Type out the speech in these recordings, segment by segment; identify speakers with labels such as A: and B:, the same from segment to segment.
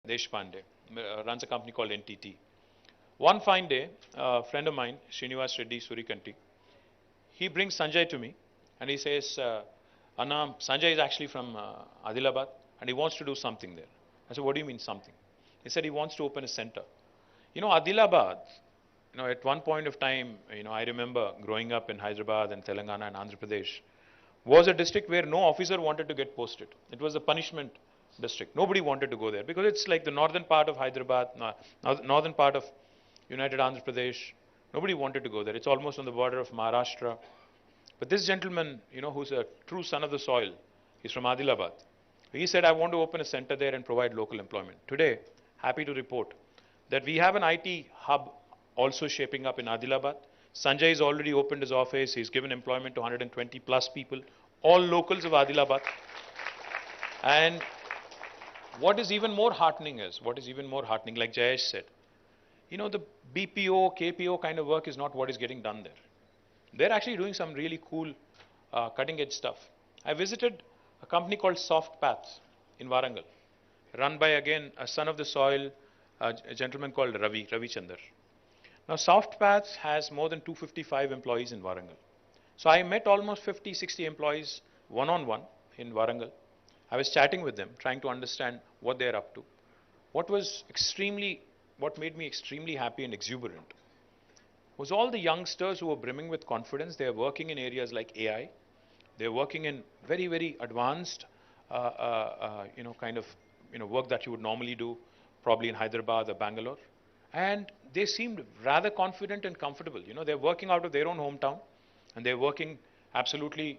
A: Deshpande, runs a company called NTT. One fine day, a friend of mine, Srinivas Reddy Surikanti, he brings Sanjay to me and he says, Anna, Sanjay is actually from Adilabad and he wants to do something there. I said, what do you mean something? He said he wants to open a center. You know, Adilabad, at one point of time, I remember growing up in Hyderabad and Telangana and Andhra Pradesh, was a district where no officer wanted to get posted. It was a punishment district. Nobody wanted to go there because it's like the northern part of Hyderabad, northern part of United Andhra Pradesh. Nobody wanted to go there. It's almost on the border of Maharashtra. But this gentleman, who's a true son of the soil, he's from Adilabad. He said, I want to open a center there and provide local employment. Today, happy to report that we have an IT hub also shaping up in Adilabad. Sanjay has already opened his office. He's given employment to 120 plus people, all locals of Adilabad. And what is even more heartening, like Jayesh said, the BPO, KPO kind of work is not what is getting done there. They're actually doing some really cool, cutting edge stuff. I visited a company called Soft Paths in Warangal, run by, again, a son of the soil, a gentleman called Ravi Chandar. Now, Soft Paths has more than 255 employees in Warangal. So I met almost 50, 60 employees one-on-one in Warangal. I was chatting with them, trying to understand what they're up to. What made me extremely happy and exuberant was all the youngsters who were brimming with confidence. They are working in areas like AI. They're working in very, very advanced, work that you would normally do, probably in Hyderabad or Bangalore. And they seemed rather confident and comfortable. They're working out of their own hometown, and they're working absolutely,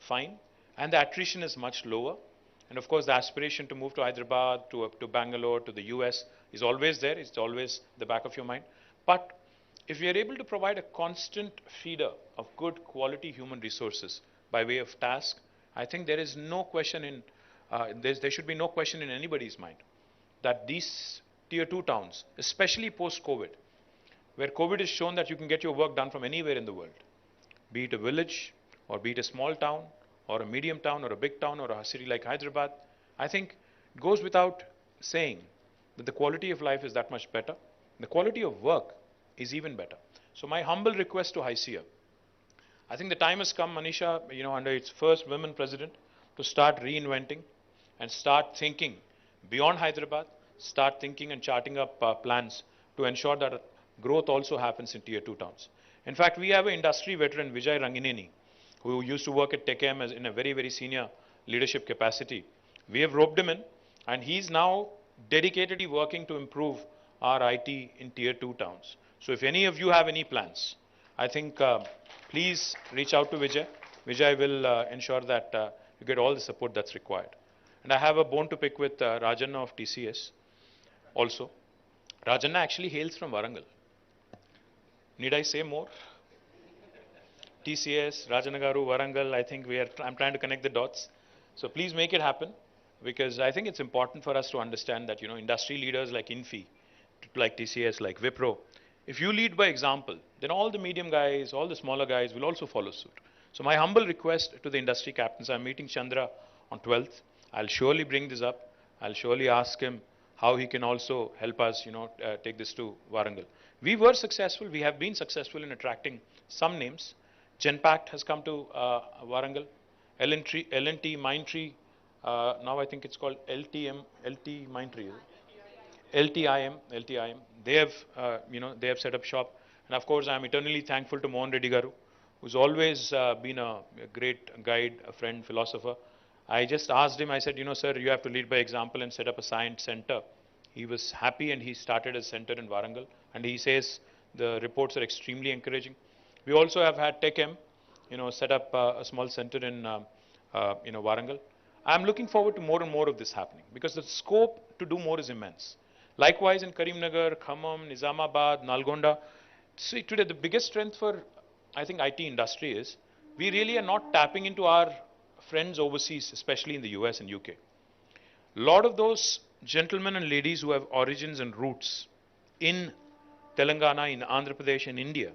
A: fine. And the attrition is much lower. And of course, the aspiration to move to Hyderabad, to Bangalore, to the US is always there. It's always the back of your mind. But if we are able to provide a constant feeder of good quality human resources by way of task, I think there is no question there should be no question in anybody's mind that these tier 2 towns, especially post-COVID, where COVID has shown that you can get your work done from anywhere in the world, be it a village or be it a small town or a medium town or a big town or a city like Hyderabad, I think it goes without saying that the quality of life is that much better. The quality of work is even better. So my humble request to HYCIA, I think the time has come, Manisha, under its first women president, to start reinventing and start thinking beyond Hyderabad, start thinking and charting up plans to ensure that growth also happens in tier 2 towns. In fact, we have an industry veteran, Vijay Rangineni, who used to work at TechM in a very, very senior leadership capacity. We have roped him in, and he's now dedicatedly working to improve our IT in tier 2 towns. So if any of you have any plans, I think please reach out to Vijay. Vijay will ensure that you get all the support that's required. And I have a bone to pick with Rajanna of TCS also. Rajanna actually hails from Warangal. Need I say more? TCS, Rajanna Garu, Warangal, I think I'm trying to connect the dots. So please make it happen, because I think it's important for us to understand that, industry leaders like Infi, like TCS, like Wipro, if you lead by example, then all the medium guys, all the smaller guys will also follow suit. So my humble request to the industry captains, I'm meeting Chandra on 12th. I'll surely bring this up. I'll surely ask him how he can also help us, take this to Warangal. We were successful. We have been successful in attracting some names. Genpact has come to Warangal. L&T Mindtree, now I think it's called LT Mindtree. LTIM. They have set up shop. And of course, I'm eternally thankful to Mohan Reddy Garu, who's always been a great guide, a friend, philosopher. I just asked him, I said, sir, you have to lead by example and set up a science center. He was happy and he started a center in Warangal. And he says the reports are extremely encouraging. We also have had TechM, set up a small center in, Warangal. I'm looking forward to more and more of this happening, because the scope to do more is immense. Likewise in Karimnagar, Khammam, Nizamabad, Nalgonda. See, today the biggest strength for, I think, IT industry is we really are not tapping into our friends overseas, especially in the US and UK. A lot of those gentlemen and ladies who have origins and roots in Telangana, in Andhra Pradesh, and India,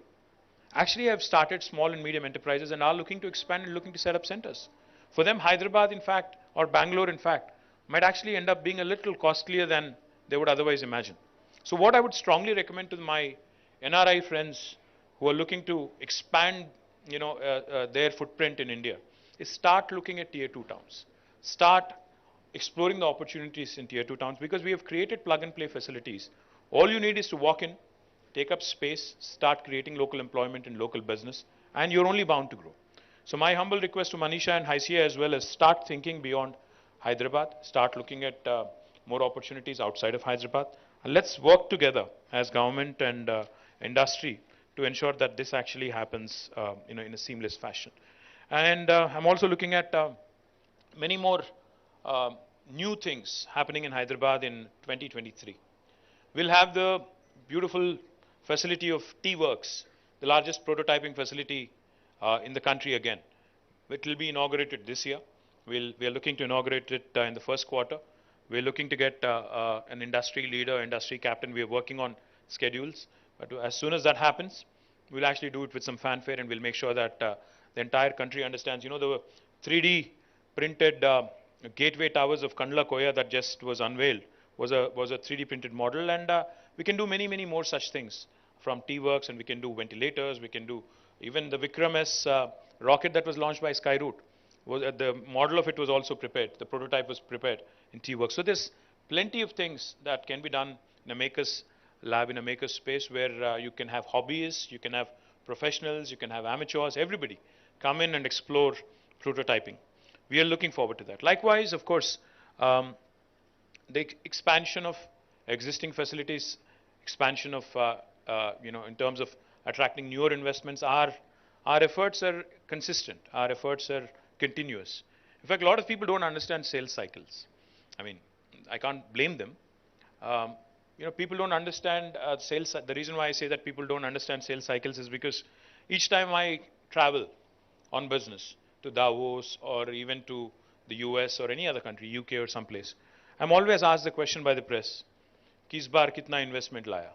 A: actually have started small and medium enterprises and are looking to expand and looking to set up centers. For them, Hyderabad, in fact, or Bangalore, in fact, might actually end up being a little costlier than they would otherwise imagine. So what I would strongly recommend to my NRI friends who are looking to expand, their footprint in India is start looking at tier 2 towns. Start exploring the opportunities in tier 2 towns, because we have created plug and play facilities. All you need is to walk in, take up space, start creating local employment and local business, and you're only bound to grow. So my humble request to Manisha and Haisia as well is start thinking beyond Hyderabad, start looking at more opportunities outside of Hyderabad, and let's work together as government and industry to ensure that this actually happens in a seamless fashion. And I'm also looking at many more new things happening in Hyderabad in 2023. We'll have the beautiful facility of T-Works, the largest prototyping facility in the country again. It will be inaugurated this year. We are looking to inaugurate it in the first quarter. We're looking to get an industry leader, industry captain. We are working on schedules. But as soon as that happens, we'll actually do it with some fanfare, and we'll make sure that the entire country understands. The 3D printed gateway towers of Kandla Koya that just was unveiled was a 3D printed model, and we can do many, many more such things from T-Works, and we can do ventilators, we can do even the Vikram S rocket that was launched by Skyroot. The model of it was also prepared, the prototype was prepared in T-Works. So there's plenty of things that can be done in a maker's lab, in a maker's space, where you can have hobbyists, you can have professionals, you can have amateurs, everybody come in and explore prototyping. We are looking forward to that. Likewise, of course, the expansion of existing facilities, expansion of, in terms of attracting newer investments, our efforts are consistent. Our efforts are continuous. In fact, a lot of people don't understand sales cycles. I mean, I can't blame them. People don't understand sales. The reason why I say that people don't understand sales cycles is because each time I travel on business to Davos or even to the US or any other country, UK or someplace, I'm always asked the question by the press, कि इस बार कितना investment लाया?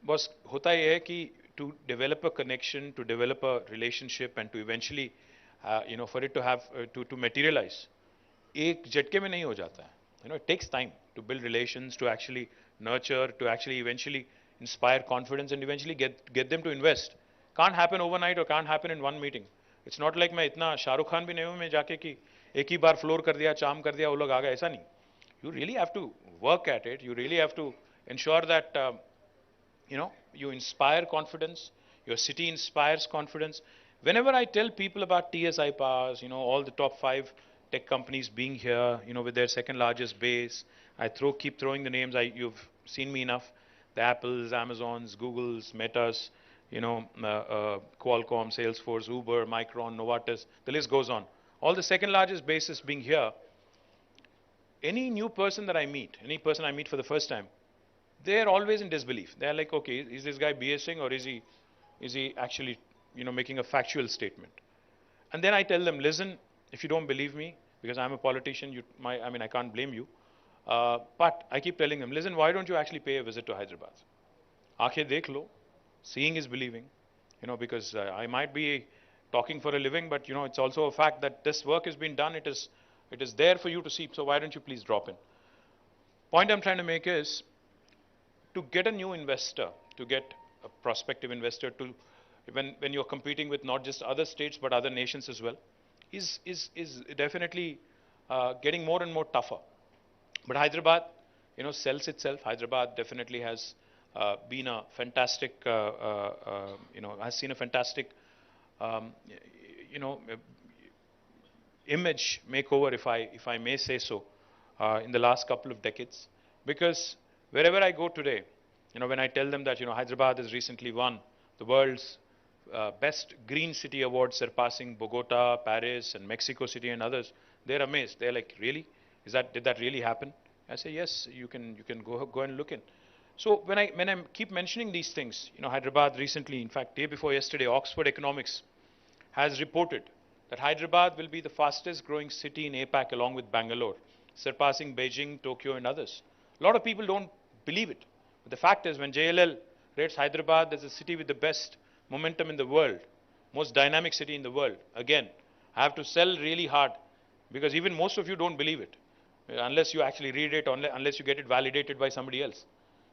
A: बस होता ये है कि to develop a connection, to develop a relationship, and to eventually, for it to have to materialize, एक झटके में नहीं हो जाता है. It takes time to build relations, to actually nurture, to actually eventually inspire confidence, and eventually get them to invest. Can't happen overnight or can't happen in one meeting. It's not like मैं इतना शाहरुख खान भी नहीं हूँ मैं जाके कि एक ही बार floor कर दिया, चाम कर दिया, वो लोग आ गए, ऐसा नहीं. You really have to work at it. You really have to ensure that you inspire confidence. Your city inspires confidence. Whenever I tell people about TSI Powers, all the top 5 tech companies being here, with their second largest base, I keep throwing the names. You've seen me enough. The Apples, Amazons, Googles, Metas, Qualcomm, Salesforce, Uber, Micron, Novartis. The list goes on. All the second largest bases being here. Any new person that I meet, any person I meet for the first time, they're always in disbelief. They're like, okay, is this guy BSing, or is he actually, making a factual statement? And then I tell them, listen, if you don't believe me, because I'm a politician, I can't blame you. But I keep telling them, listen, why don't you actually pay a visit to Hyderabad? Aakhe dekh lo. Seeing is believing. Because I might be talking for a living, but it's also a fact that this work has been done. It is there for you to see. So why don't you please drop in? Point I'm trying to make is to get a new investor, to get a prospective investor, to when you're competing with not just other states but other nations as well, is definitely getting more and more tougher. But Hyderabad, sells itself. Hyderabad definitely has been a fantastic, has seen a fantastic, image makeover, if I may say so, in the last couple of decades. Because wherever I go today, when I tell them that Hyderabad has recently won the world's best green city award, surpassing Bogota, Paris, and Mexico City and others, they're amazed. They're like, really? Did that really happen? I say, yes. You can go and look in. So when I keep mentioning these things, Hyderabad recently, in fact, day before yesterday, Oxford Economics has reported that Hyderabad will be the fastest growing city in APAC along with Bangalore, surpassing Beijing, Tokyo, and others. A lot of people don't believe it. But the fact is, when JLL rates Hyderabad as the city with the best momentum in the world, most dynamic city in the world, again, I have to sell really hard, because even most of you don't believe it. unless you actually read it, unless you get it validated by somebody else.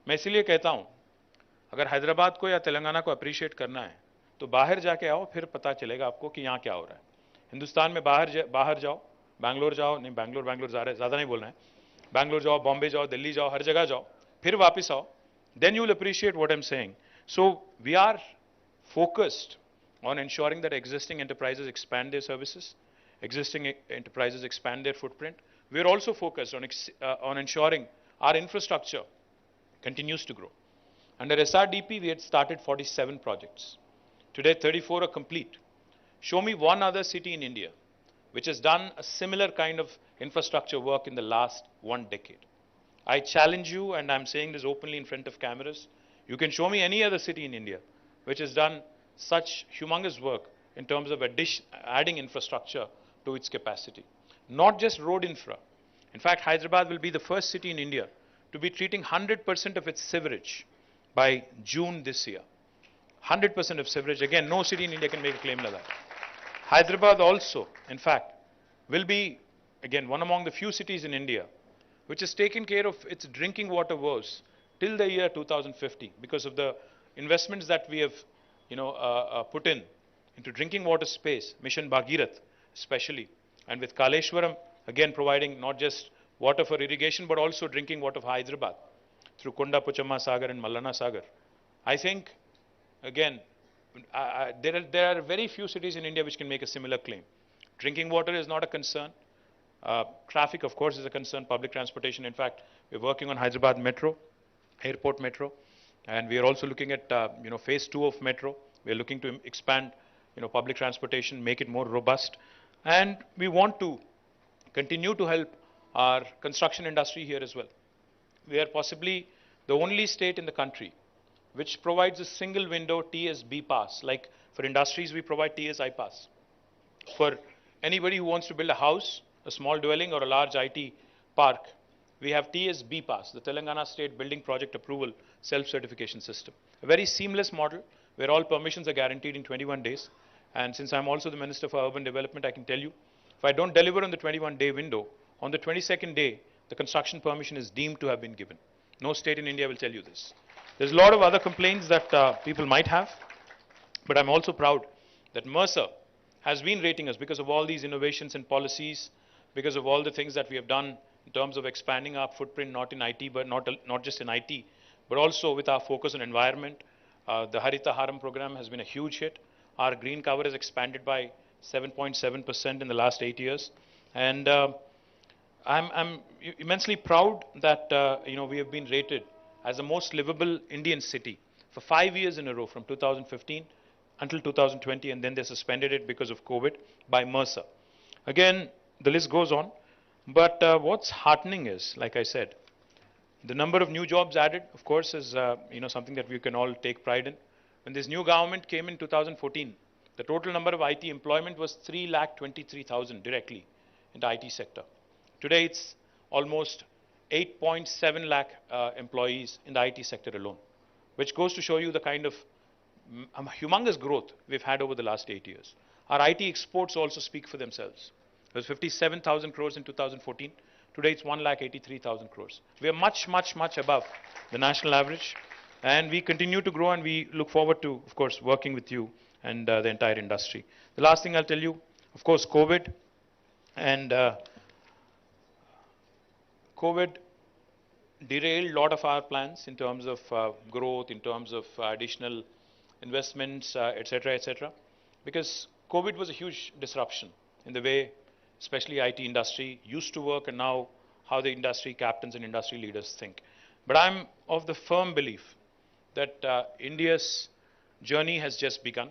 A: मैं इसलिए कहता हूँ, अगर हैदराबाद को या तेलंगाना को appreciate करना है तो बाहर जाके आओ, फिर पता चलेगा आपको कि यहाँ क्या हो रहा है. हिंदुस्तान में बाहर जाओ, बैंगलोर जाओ, नहीं बैंगलोर ज़्यादा नहीं बोल रहे हैं, बैंगलोर जाओ, बॉम्बे जाओ, दिल्ली जाओ, हर जगह जाओ, फिर वापस आओ, then you will appreciate what I'm saying. So we are focused on ensuring that existing enterprises expand their services, existing enterprises expand their footprint. We are also focused on ensuring our infrastructure continues to grow. Under SRDP, we had started 47 projects. Today, 34 are complete. Show me one other city in India which has done a similar kind of infrastructure work in the last 1 decade. I challenge you, and I'm saying this openly in front of cameras, you can show me any other city in India which has done such humongous work in terms of adding infrastructure to its capacity. Not just road infra. In fact, Hyderabad will be the first city in India to be treating 100% of its sewerage by June this year. 100% of sewerage. Again, no city in India can make a claim like that. Hyderabad also, in fact, will be, again, one among the few cities in India which has taken care of its drinking water woes till the year 2050 because of the investments that we have put into drinking water space, Mission Bhagirath especially, and with Kaleshwaram, again providing not just water for irrigation but also drinking water for Hyderabad through Konda Puchamma Sagar and Mallana Sagar. I think, again, there are very few cities in India which can make a similar claim. Drinking water is not a concern. Traffic, of course, is a concern. Public transportation. In fact, we're working on Hyderabad Metro, Airport Metro, and we are also looking at phase 2 of Metro. We are looking to expand public transportation, make it more robust, and we want to continue to help our construction industry here as well. We are possibly the only state in the country which provides a single window TSB pass. Like for industries, we provide TSI pass. For anybody who wants to build a house, a small dwelling or a large IT park, we have TSB pass, the Telangana State Building Project Approval Self-Certification System. A very seamless model where all permissions are guaranteed in 21 days. And since I'm also the Minister for Urban Development, I can tell you, if I don't deliver on the 21-day window, on the 22nd day, the construction permission is deemed to have been given. No state in India will tell you this. There's a lot of other complaints that people might have, but I'm also proud that Mercer has been rating us because of all these innovations and policies, because of all the things that we have done in terms of expanding our footprint, not in IT, but not just in IT, but also with our focus on environment. The Harita Haram program has been a huge hit. Our green cover has expanded by 7.7% in the last 8 years. And I'm immensely proud that we have been rated as the most livable Indian city for 5 years in a row, from 2015 until 2020, and then they suspended it because of COVID by Mercer. Again, the list goes on, but what's heartening is, like I said, the number of new jobs added, of course, is something that we can all take pride in. When this new government came in 2014, the total number of IT employment was 3,23,000 directly in the IT sector. Today, it's almost 8.7 lakh employees in the IT sector alone, which goes to show you the kind of humongous growth we've had over the last 8 years. Our IT exports also speak for themselves. It was 57,000 crores in 2014. Today, it's 1,83,000 crores. We are much, much, much above the national average. And we continue to grow, and we look forward to, of course, working with you and the entire industry. The last thing I'll tell you, of course, COVID. And COVID derailed a lot of our plans in terms of growth, in terms of additional investments, etc., because COVID was a huge disruption in the way, especially IT industry used to work, and now how the industry captains and industry leaders think. But I'm of the firm belief that India's journey has just begun.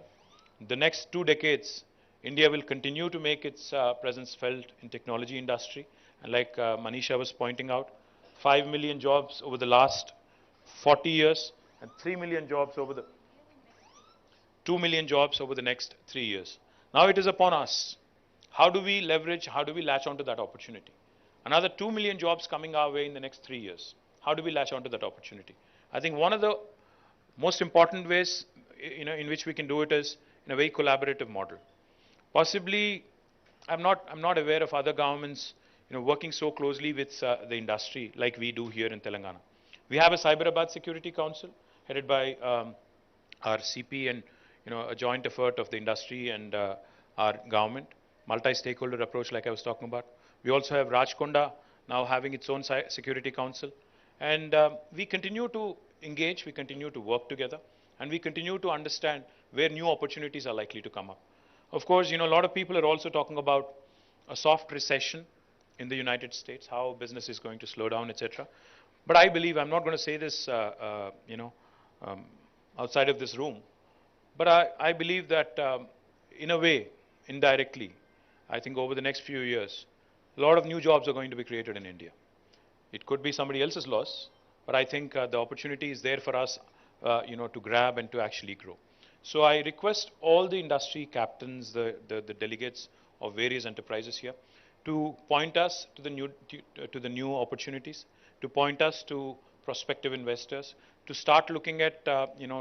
A: The next 2 decades, India will continue to make its presence felt in technology industry. And like Manisha was pointing out, 5 million jobs over the last 40 years and 3 million jobs over the 2 million jobs over the next 3 years. Now it is upon us. How do we leverage, how do we latch onto that opportunity? Another 2 million jobs coming our way in the next 3 years. How do we latch onto that opportunity? I think one of the most important ways in which we can do it is in a very collaborative model. Possibly, I'm not aware of other governments working so closely with the industry like we do here in Telangana. We have a Cyberabad Security Council headed by our CP and a joint effort of the industry and our government, multi-stakeholder approach like I was talking about. We also have Rajkonda now having its own security council, and we continue to engage, we continue to work together, and we continue to understand where new opportunities are likely to come up. Of course, a lot of people are also talking about a soft recession in the United States, how business is going to slow down, etc. But I believe, I'm not going to say this, um, outside of this room, but I believe that in a way, indirectly, I think over the next few years, a lot of new jobs are going to be created in India. It could be somebody else's loss, but I think the opportunity is there for us, to grab and to actually grow. So I request all the industry captains, the delegates of various enterprises here, to point us to the new opportunities, to point us to prospective investors, to start looking at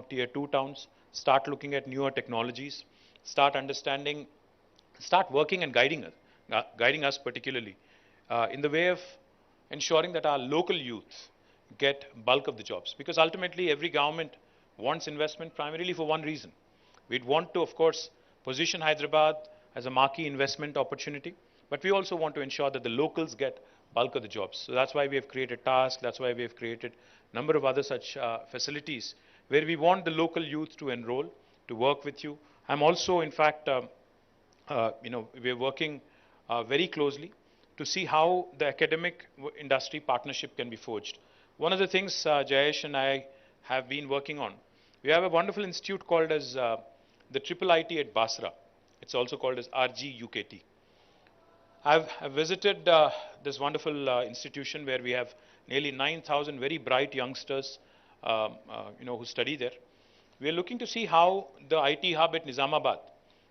A: tier 2 towns, start looking at newer technologies, start understanding, start working and guiding us particularly in the way of ensuring that our local youth get bulk of the jobs. Because ultimately every government wants investment primarily for one reason. We'd want to, of course, position Hyderabad as a marquee investment opportunity, but we also want to ensure that the locals get bulk of the jobs. So that's why we have created TASK, that's why we have created a number of other such facilities where we want the local youth to enroll, to work with you. I'm also, in fact, we're working very closely to see how the academic industry partnership can be forged. One of the things Jayesh and I have been working on, we have a wonderful institute called as the Triple IT at Basra. It's also called as RGUKT. I've visited this wonderful institution where we have nearly 9,000 very bright youngsters, who study there. We are looking to see how the IT hub at Nizamabad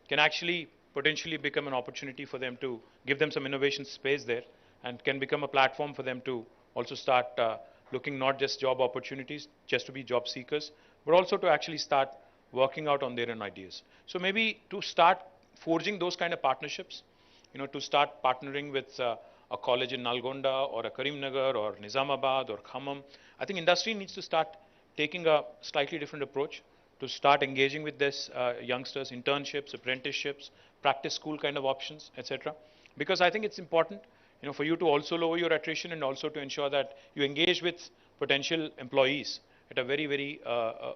A: can actually potentially become an opportunity for them to give them some innovation space there, and can become a platform for them to also start looking not just job opportunities, just to be job seekers, but also to actually start working out on their own ideas. So maybe to start forging those kind of partnerships, to start partnering with a college in Nalgonda or a Karimnagar or Nizamabad or Khammam. I think industry needs to start taking a slightly different approach, to start engaging with this youngsters, internships, apprenticeships, practice school kind of options, etc. Because I think it's important, for you to also lower your attrition and also to ensure that you engage with potential employees at a very, very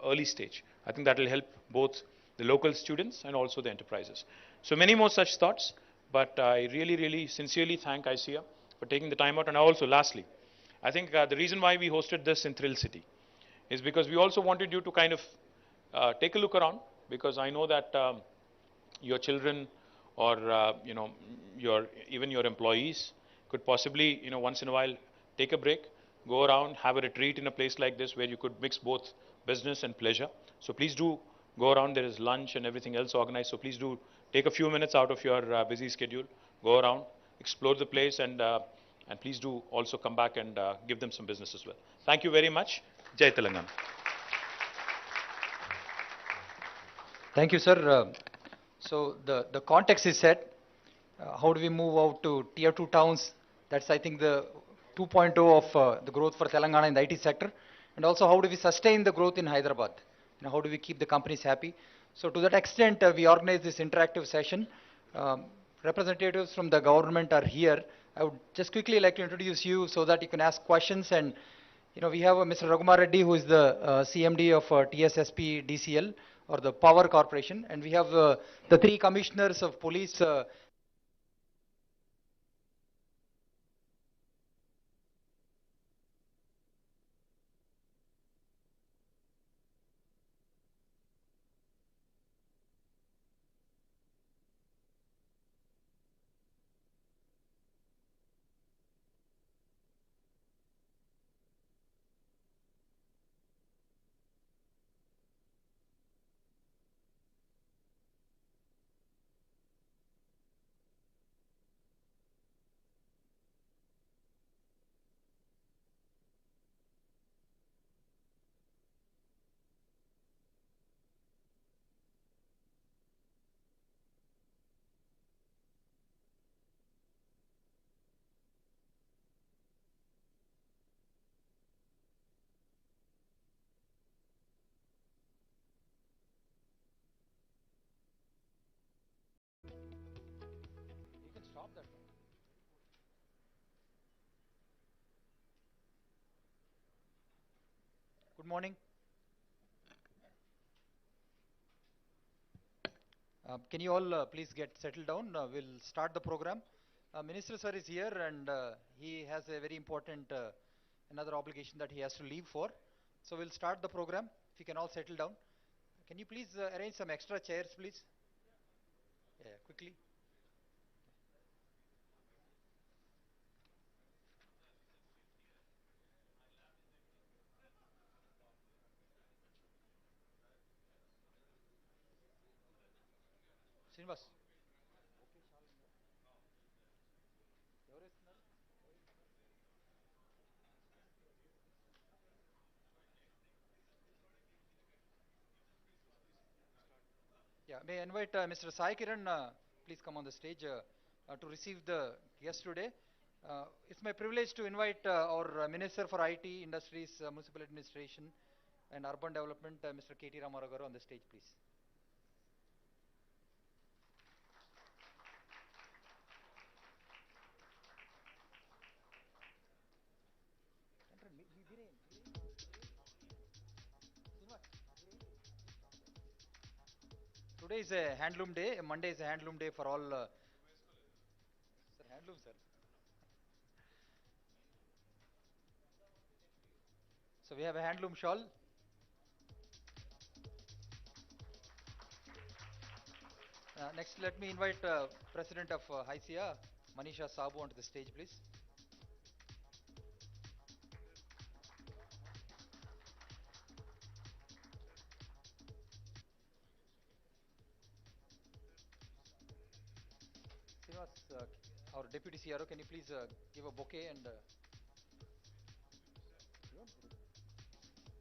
A: early stage. I think that will help both the local students and also the enterprises. So many more such thoughts, but I really, really sincerely thank ICIA for taking the time out. And also, lastly, I think the reason why we hosted this in Thrill City is because we also wanted you to kind of take a look around, because I know that your children or even your employees could possibly once in a while take a break, go around, have a retreat in a place like this where you could mix both business and pleasure. So please do go around. There is lunch and everything else organized. So please do take a few minutes out of your busy schedule, go around, explore the place, and please do also come back and give them some business as well. Thank you very much. Jai Telangana.
B: Thank you, sir. So the context is set. How do we move out to tier 2 towns? That's, I think, the 2.0 of the growth for Telangana in the IT sector. And also, how do we sustain the growth in Hyderabad? How do we keep the companies happy? So to that extent, we organized this interactive session. Representatives from the government are here. I would just quickly like to introduce you so that you can ask questions. And we have Mr. Raghunar Reddy, who is the CMD of TSSP DCL, or the Power Corporation. And we have the 3 commissioners of police. Good morning. Can you all please get settled down? We'll start the program. Minister sir is here and he has a very important another obligation that he has to leave for. So we'll start the program. If you can all settle down. Can you please arrange some extra chairs, please? Yeah, quickly. Srinivas. Yeah, may I invite Mr. Sai Kiran, please come on the stage to receive the guest today. It's my privilege to invite our Minister for IT, Industries, Municipal Administration and Urban Development, Mr. K.T. Ramarao garu on the stage, please. Today is a handloom day. Monday is a handloom day for all. Sir, handloom, sir. So we have a handloom shawl. Next, let me invite President of HICIA, Manisha Sabu, onto the stage, please. Srinivas, our Deputy CRO, can you please give a bouquet and... shawl?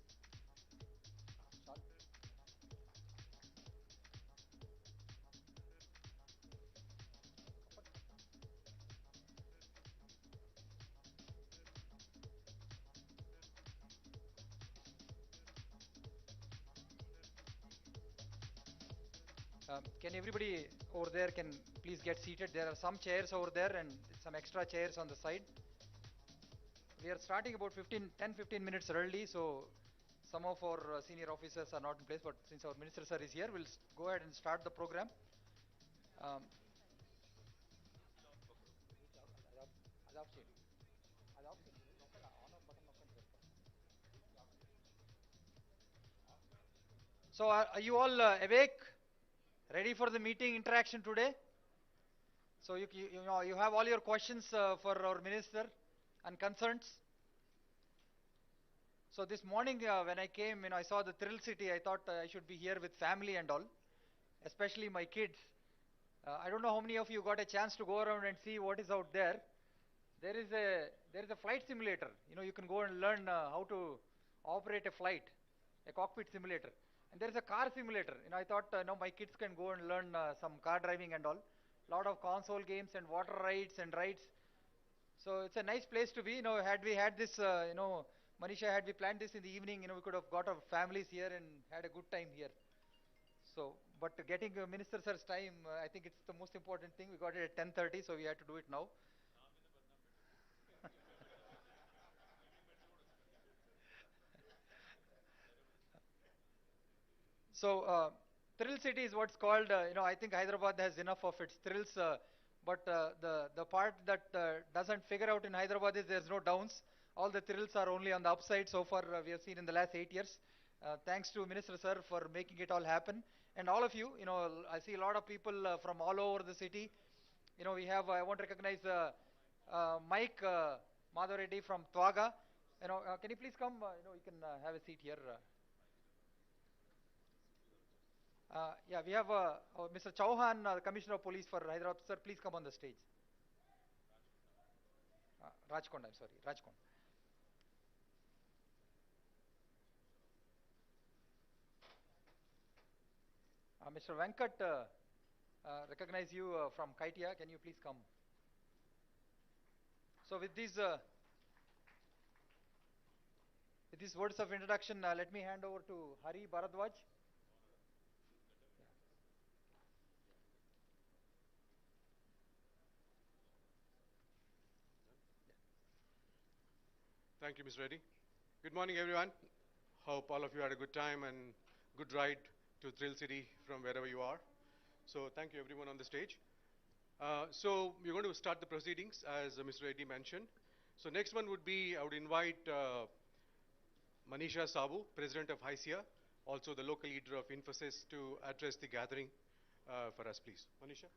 B: Can everybody over there can please get seated? There are some chairs over there and some extra chairs on the side. We are starting about 10-15 minutes early, so some of our senior officers are not in place, but since our Minister sir is here, we'll go ahead and start the program. So are you all awake? Ready for the meeting interaction today? So you have all your questions for our minister and concerns. So this morning when I came, I saw the Thrill City. I thought I should be here with family and all, especially my kids. I don't know how many of you got a chance to go around and see what is out there. There is a flight simulator. You can go and learn how to operate a flight, a cockpit simulator. And there is a car simulator. I thought my kids can go and learn some car driving and all. Lot of console games and water rides and rides. So it's a nice place to be. Had we had this, Manisha, had we planned this in the evening, we could have got our families here and had a good time here. So, but getting Minister sir's time, I think it's the most important thing. We got it at 10:30, so we had to do it now. So, Thrill City is what's called, I think Hyderabad has enough of its thrills, but the part that doesn't figure out in Hyderabad is there's no downs. All the thrills are only on the upside so far we have seen in the last 8 years. Thanks to Minister Sir for making it all happen. And all of you, I see a lot of people from all over the city. We have, I want to recognize Mike Madhav Reddy from Twaga. Can you please come? You can have a seat here. Yeah, we have Mr. Chauhan, Commissioner of Police for Hyderabad. Sir, please come on the stage. Rajkond, I'm sorry, Rajkond. Mr. Venkat, recognize you from Kakatiya. Can you please come? So with these words of introduction, let me hand over to Hari Bharadwaj.
C: Thank you, Mr. Reddy. Good morning, everyone. Hope all of you had a good time and good ride to Thrill City from wherever you are. So thank you everyone on the stage. So we're going to start the proceedings as Mr. Reddy mentioned. So next one would be, I would invite Manisha Sabu, President of HICIA, also the local leader of Infosys, to address the gathering for us, please. Manisha.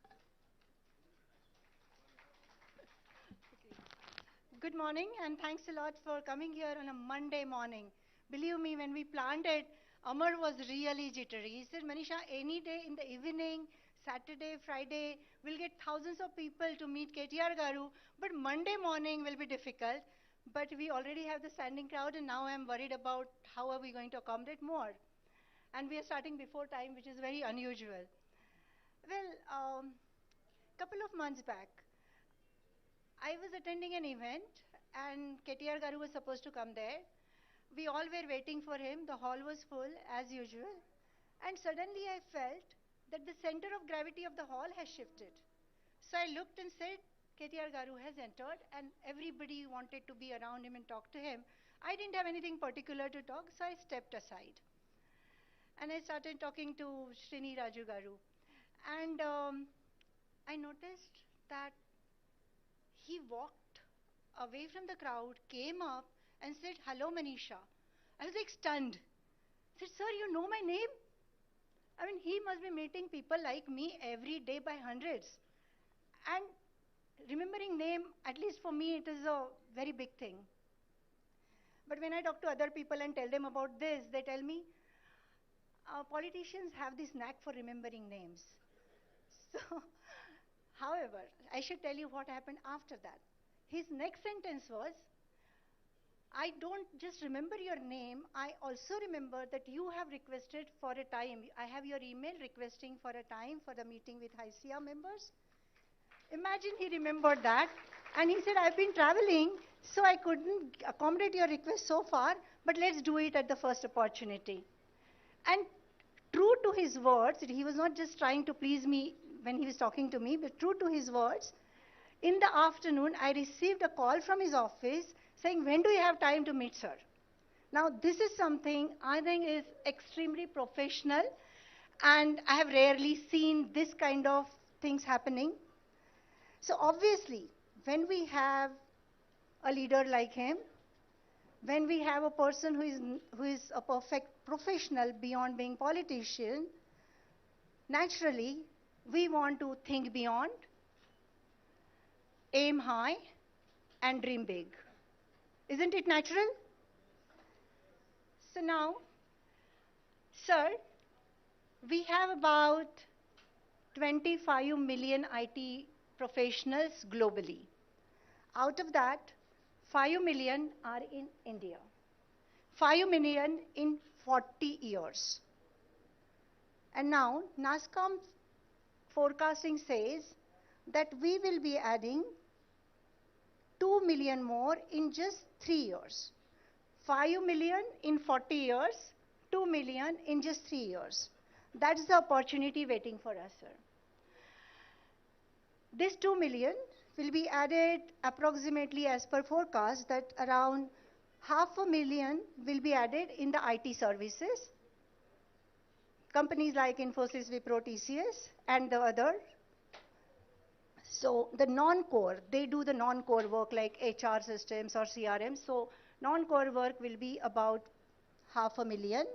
D: Good morning, and thanks a lot for coming here on a Monday morning. Believe me, when we planned it, Amar was really jittery. He said, Manisha, any day in the evening, Saturday, Friday, we'll get thousands of people to meet KTR Garu, but Monday morning will be difficult. But we already have the standing crowd, and now I'm worried about how are we going to accommodate more. And we are starting before time, which is very unusual. Well, couple of months back, I was attending an event and KTR Garu was supposed to come there. We all were waiting for him. The hall was full as usual. And suddenly I felt that the center of gravity of the hall has shifted. So I looked and said, KTR Garu has entered, and everybody wanted to be around him and talk to him. I didn't have anything particular to talk, so I stepped aside. And I started talking to Srini Raju Garu. And I noticed that he walked away from the crowd, came up and said, hello, Manisha. I was like stunned. I said, sir, you know my name? I mean, he must be meeting people like me every day by hundreds. And remembering name, at least for me, it is a very big thing. But when I talk to other people and tell them about this, they tell me, politicians have this knack for remembering names. So, however, I should tell you what happened after that. His next sentence was, I don't just remember your name, I also remember that you have requested for a time. I have your email requesting for a time for the meeting with HICIA members. Imagine he remembered that. And he said, I've been traveling, so I couldn't accommodate your request so far, but let's do it at the first opportunity. And true to his words, he was not just trying to please me when he was talking to me, but true to his words, in the afternoon, I received a call from his office saying, when do you have time to meet, sir? Now, this is something I think is extremely professional, and I have rarely seen this kind of things happening. So obviously, when we have a leader like him, when we have a person who is a perfect professional beyond being politician, naturally, we want to think beyond, aim high, and dream big. Isn't it natural? So now, sir, we have about 25 million IT professionals globally. Out of that, 5 million are in India. 5 million in 40 years. And now, NASSCOM forecasting says that we will be adding 2 million more in just 3 years. 5 million in 40 years, 2 million in just 3 years. That's the opportunity waiting for us, sir. This 2 million will be added approximately as per forecast that around 500,000 will be added in the IT services. Companies like Infosys, Wipro, TCS and the other. So the non-core, they do the non-core work like HR systems or CRM. So non-core work will be about 500,000.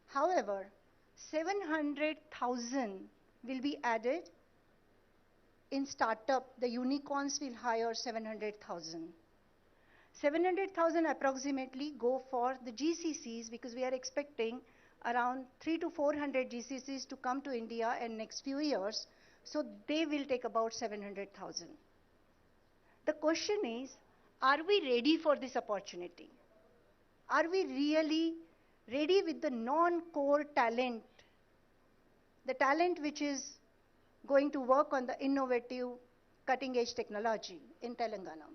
D: However, 700,000 will be added in startup. The unicorns will hire 700,000. 700,000 approximately go for the GCCs because we are expecting around 300 to 400 GCCs to come to India in next few years. So they will take about 700,000. The question is, are we ready for this opportunity? Are we really ready with the non-core talent? The talent which is going to work on the innovative cutting edge technology in Telangana.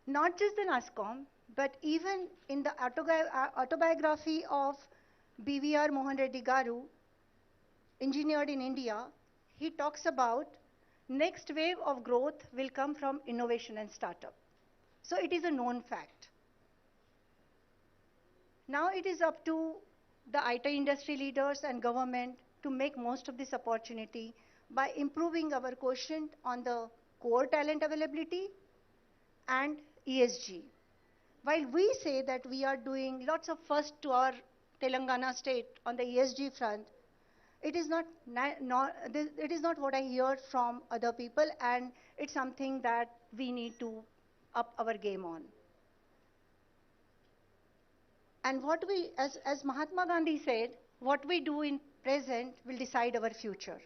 D: Not just the NASSCOM, but even in the autobiography of BVR Mohan Reddy Garu, engineered in India, he talks about next wave of growth will come from innovation and startup. So it is a known fact. Now it is up to the IT industry leaders and government to make most of this opportunity by improving our quotient on the core talent availability and ESG. While we say that we are doing lots of first to our Telangana state on the ESG front, it is it is not what I hear from other people, and it's something that we need to up our game on. And what we, as Mahatma Gandhi said, what we do in present will decide our future.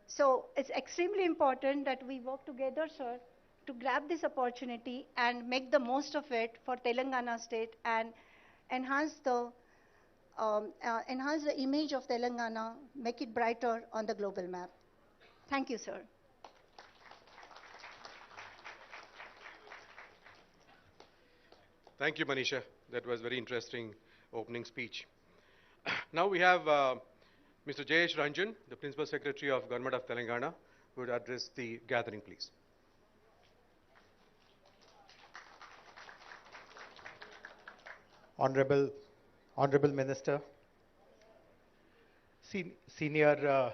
D: So it's extremely important that we work together, sir, to grab this opportunity and make the most of it for Telangana state and enhance enhance the image of Telangana, make it brighter on the global map. Thank you, sir.
C: Thank you, Manisha. That was very interesting opening speech. Now we have Mr. Jayesh Ranjan, the Principal Secretary of Government of Telangana, who would address the gathering, please.
E: Honorable Minister, senior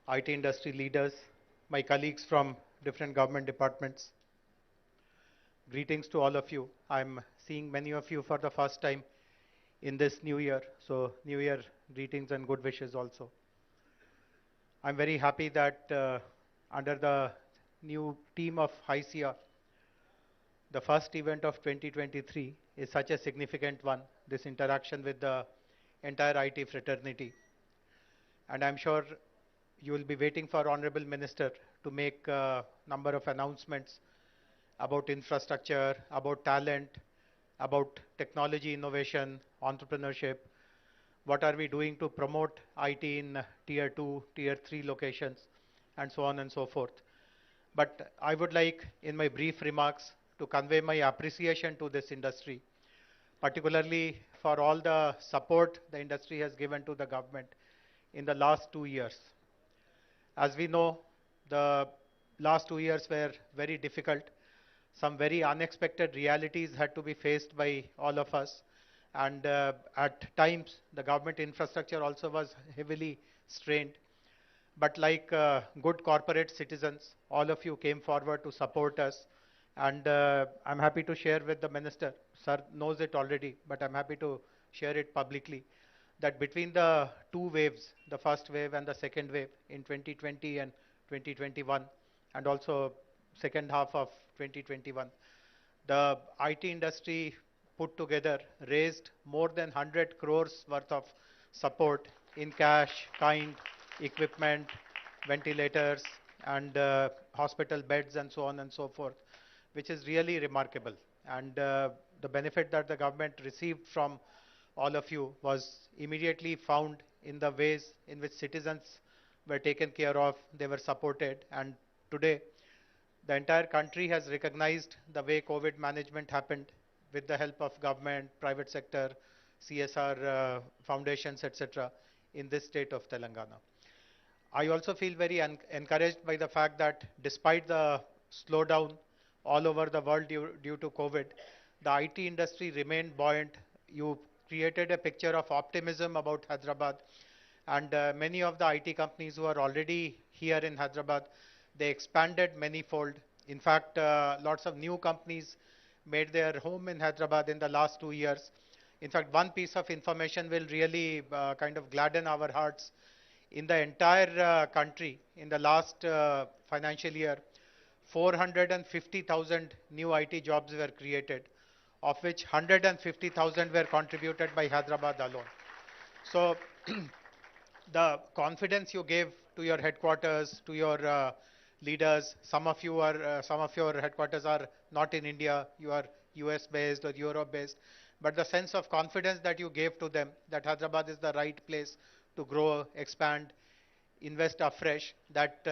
E: IT industry leaders, my colleagues from different government departments, greetings to all of you. I'm seeing many of you for the first time in this new year, so New Year greetings and good wishes also. I'm very happy that under the new team of HICIA, the first event of 2023 is such a significant one, this interaction with the entire IT fraternity. And I'm sure you will be waiting for Honorable Minister to make a number of announcements about infrastructure, about talent, about technology innovation, entrepreneurship. What are we doing to promote IT in tier 2, tier 3 locations, and so on and so forth. But I would like, in my brief remarks, to convey my appreciation to this industry, particularly for all the support the industry has given to the government in the last 2 years. As we know, the last 2 years were very difficult. Some very unexpected realities had to be faced by all of us. And at times, the government infrastructure also was heavily strained. But like good corporate citizens, all of you came forward to support us. And I'm happy to share with the minister, sir knows it already, but I'm happy to share it publicly, that between the two waves, the first wave and the second wave in 2020 and 2021, and also second half of 2021, the IT industry put together raised more than 100 crores worth of support in cash, kind, equipment, ventilators, and hospital beds, and so on and so forth, which is really remarkable. And the benefit that the government received from all of you was immediately found in the ways in which citizens were taken care of, they were supported. And today, the entire country has recognized the way COVID management happened with the help of government, private sector, CSR foundations, etc., in this state of Telangana. I also feel very encouraged by the fact that despite the slowdown all over the world due to COVID, the IT industry remained buoyant. You created a picture of optimism about Hyderabad, and many of the IT companies who are already here in Hyderabad, they expanded manifold. In fact, lots of new companies made their home in Hyderabad in the last 2 years. In fact, one piece of information will really kind of gladden our hearts. In the entire country, in the last financial year, 450,000 new IT jobs were created, of which 150,000 were contributed by Hyderabad alone. So the confidence you gave to your headquarters, to your leaders, some of your headquarters are not in India, you are US based or Europe based, but the sense of confidence that you gave to them, that Hyderabad is the right place to grow, expand, invest afresh, that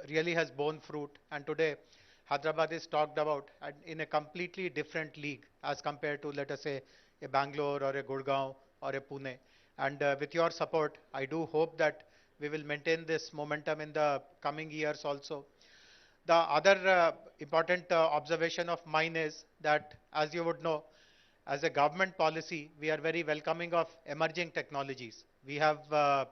E: really has borne fruit. And today, Hyderabad is talked about in a completely different league as compared to, let us say, a Bangalore or a Gurgaon or a Pune. And with your support, I do hope that we will maintain this momentum in the coming years also. The other important observation of mine is that, as you would know, as a government policy, we are very welcoming of emerging technologies. We have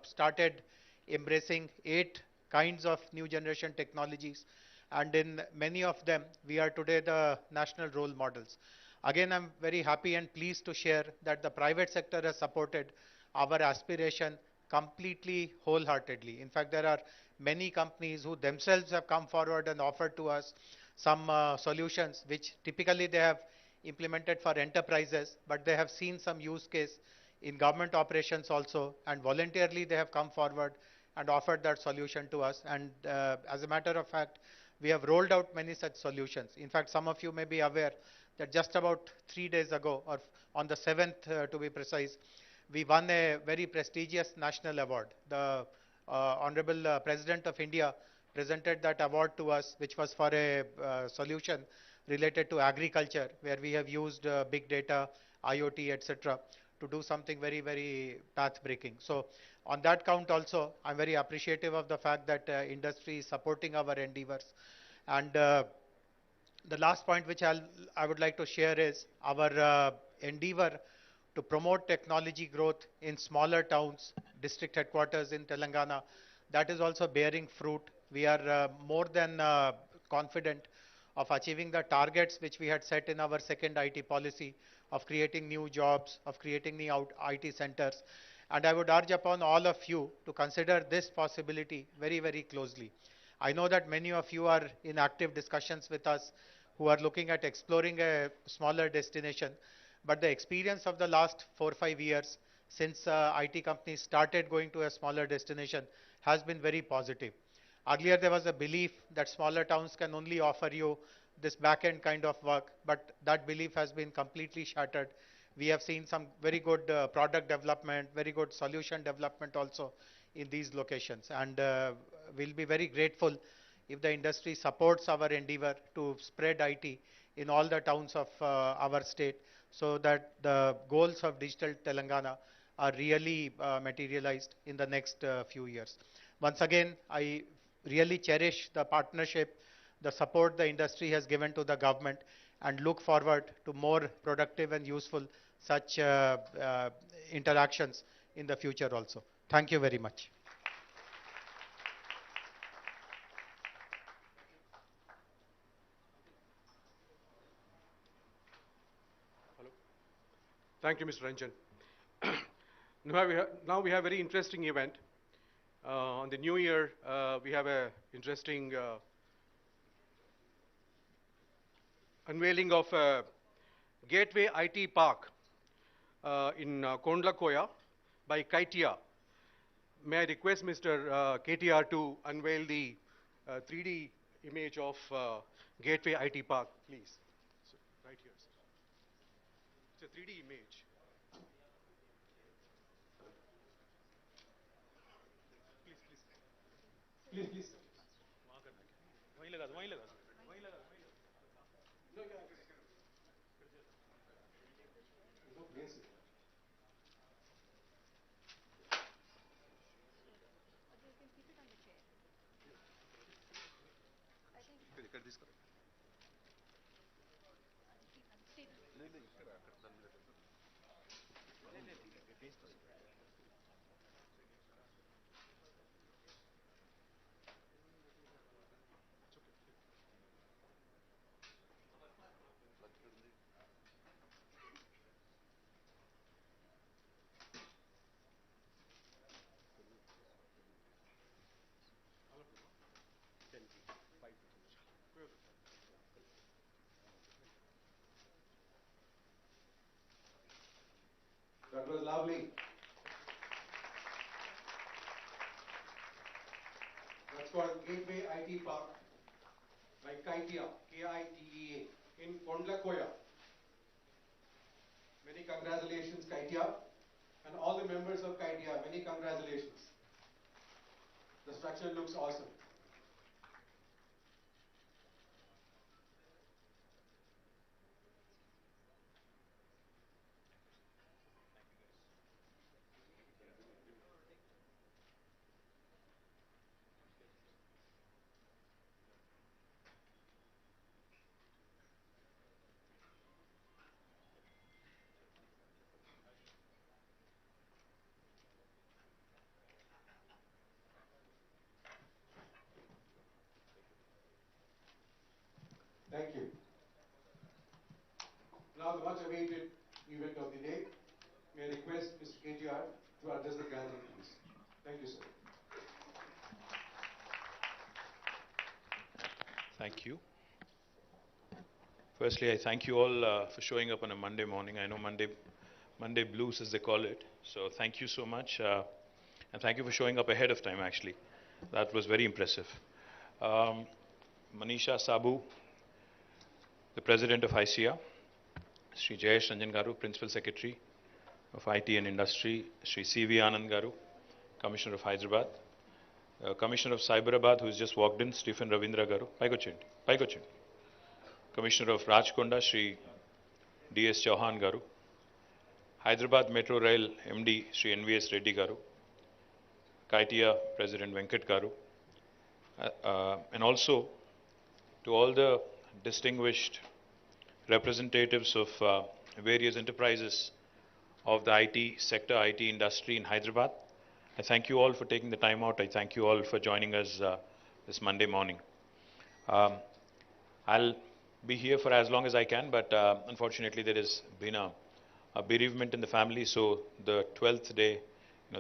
E: started embracing 8 kinds of new generation technologies, and in many of them, we are today the national role models. Again, I'm very happy and pleased to share that the private sector has supported our aspiration completely wholeheartedly. In fact, there are many companies who themselves have come forward and offered to us some solutions which typically they have implemented for enterprises, but they have seen some use case in government operations also, and voluntarily they have come forward and offered that solution to us. And as a matter of fact, we have rolled out many such solutions. In fact, some of you may be aware that just about 3 days ago, or on the 7th to be precise, we won a very prestigious national award. The Honorable President of India presented that award to us, which was for a solution related to agriculture, where we have used big data, IoT, etc., to do something very, very path-breaking. So on that count also, I'm very appreciative of the fact that industry is supporting our endeavors. And the last point which I would like to share is our endeavor to promote technology growth in smaller towns, district headquarters in Telangana. That is also bearing fruit. We are more than confident of achieving the targets which we had set in our second IT policy of creating new jobs, of creating new IT centers. And I would urge upon all of you to consider this possibility very, very closely. I know that many of you are in active discussions with us who are looking at exploring a smaller destination. But the experience of the last 4 or 5 years since IT companies started going to a smaller destination has been very positive. Earlier, there was a belief that smaller towns can only offer you this back-end kind of work, but that belief has been completely shattered. We have seen some very good product development, very good solution development also in these locations. And we'll be very grateful if the industry supports our endeavor to spread IT in all the towns of our state, so that the goals of digital Telangana are really materialized in the next few years. Once again, I really cherish the partnership, the support the industry has given to the government, and look forward to more productive and useful such interactions in the future also. Thank you very much.
C: Thank you, Mr. Ranjan. Now we have a very interesting event. On the new year, we have an interesting unveiling of a Gateway IT Park in Kondlakoya by Kakatiya. May I request Mr. KTR to unveil the 3D image of Gateway IT Park, please. So, right here. It's a 3D image. Please, please.
A: वहीं लगा दो, वहीं लगा दो, वहीं लगा दो, वहीं लगा दो।
C: That was lovely. That's called Gateway IT Park by Kakatiya, K-I-T-E-A, in Kondlakoya. Many congratulations, Kakatiya, and all the members of Kakatiya, many congratulations. The structure looks awesome. Thank you. Now the much awaited event of the day. May I request Mr. KTR to address the gathering, please. Thank you, sir.
A: Thank you. Firstly, I thank you all for showing up on a Monday morning. I know Monday blues as they call it. So thank you so much. And thank you for showing up ahead of time actually. That was very impressive. Manisha Sabu, the President of ICIA, Sri Jayesh Ranjan Garu, Principal Secretary of IT and Industry, Sri C.V. Anand Garu, Commissioner of Hyderabad, Commissioner of Cyberabad who has just walked in, Stephen Ravindra Garu, Paikochindi. Commissioner of Rajkonda, Sri D.S. Chauhan Garu, Hyderabad Metro Rail MD, Sri N.V.S. Reddy Garu, Kakatiya President Venkat Garu, and also to all the distinguished representatives of various enterprises of the IT sector, IT industry in Hyderabad. I thank you all for taking the time out. I thank you all for joining us this Monday morning. I'll be here for as long as I can, but unfortunately there has been a bereavement in the family, so the 12th day,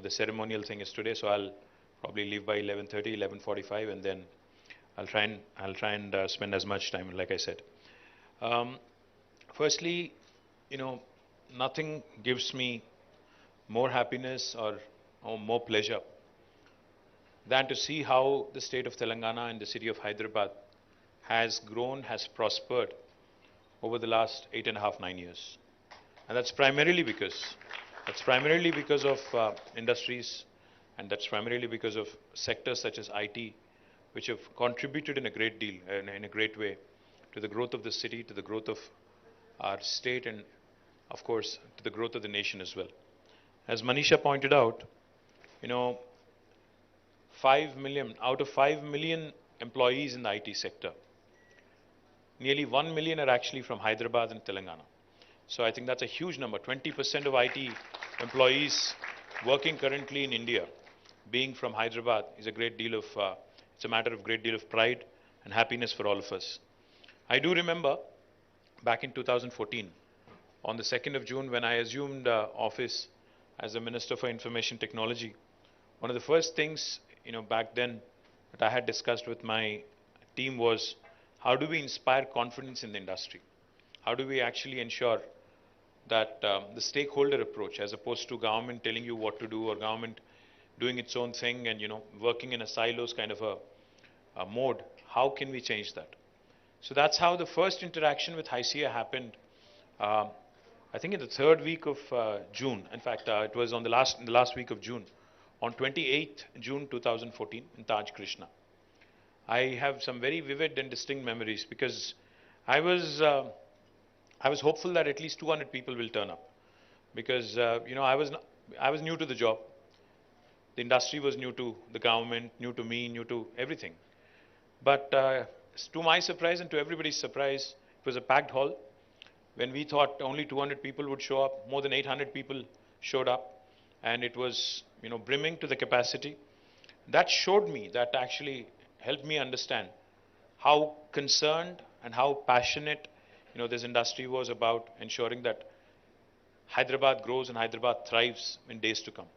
A: the ceremonial thing is today, so I'll probably leave by 11:30, 11:45, and then I'll try and spend as much time, like I said. Firstly, nothing gives me more happiness or more pleasure than to see how the state of Telangana and the city of Hyderabad has grown, has prospered over the last 8.5, 9 years. And that's primarily because of industries, and that's primarily because of sectors such as IT, which have contributed in a great deal, in a great way, to the growth of the city, to the growth of our state, and of course, to the growth of the nation as well. As Manisha pointed out, 5 million, out of 5 million employees in the IT sector, nearly 1 million are actually from Hyderabad and Telangana. So I think that's a huge number. 20% of IT employees working currently in India being from Hyderabad is a great deal of, it's a matter of great deal of pride and happiness for all of us. I do remember back in 2014, on the 2nd of June, when I assumed office as the Minister for Information Technology, one of the first things, back then that I had discussed with my team was, how do we inspire confidence in the industry? How do we actually ensure that the stakeholder approach, as opposed to government telling you what to do or government doing its own thing and working in a silos kind of a mode, how can we change that? So that's how the first interaction with ICIA happened. I think in the 3rd week of June. In fact, it was in the last week of June, on 28th June 2014 in Taj Krishna. I have some very vivid and distinct memories because I was hopeful that at least 200 people will turn up, because I was new to the job. The industry was new to the government, new to me, new to everything. But to my surprise and to everybody's surprise, it was a packed hall. When we thought only 200 people would show up, more than 800 people showed up, and it was brimming to the capacity. That showed me, that actually helped me understand how concerned and how passionate this industry was about ensuring that Hyderabad grows and Hyderabad thrives in days to come.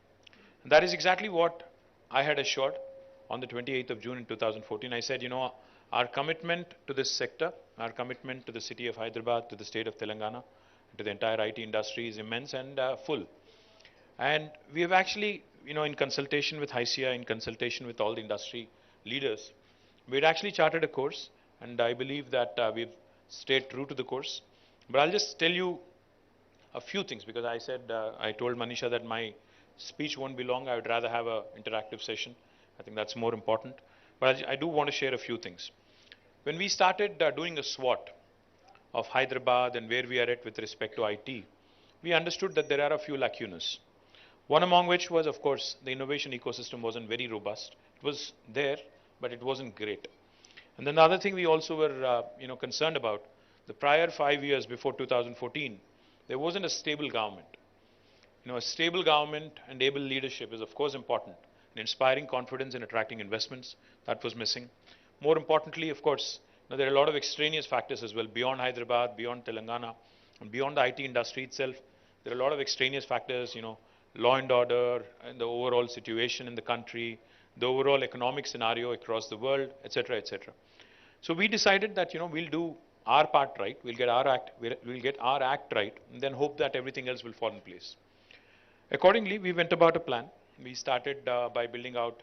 A: And that is exactly what I had assured on the 28th of June in 2014. I said, our commitment to this sector, our commitment to the city of Hyderabad, to the state of Telangana, to the entire IT industry is immense and full. And we have actually, in consultation with ICIA, in consultation with all the industry leaders, we had actually charted a course, and I believe that we've stayed true to the course. But I'll just tell you a few things, because I said, I told Manisha that my speech won't be long. I would rather have an interactive session. I think that's more important. But I do want to share a few things. When we started doing a SWOT of Hyderabad and where we are at with respect to IT, we understood that there are a few lacunas. One among which was, of course, the innovation ecosystem wasn't very robust. It was there, but it wasn't great. And then the other thing we also were concerned about, the prior 5 years before 2014, there wasn't a stable government. A stable government and able leadership is of course important in inspiring confidence and attracting investments. That was missing. More importantly, of course, Now, there are a lot of extraneous factors as well, beyond Hyderabad, beyond Telangana, and beyond the IT industry itself. There are a lot of extraneous factors, law and order, and the overall situation in the country, the overall economic scenario across the world, etc., etc. So we decided that, we'll do our part right, we'll get our act right, and then hope that everything else will fall in place. Accordingly, we went about a plan. We started by building out,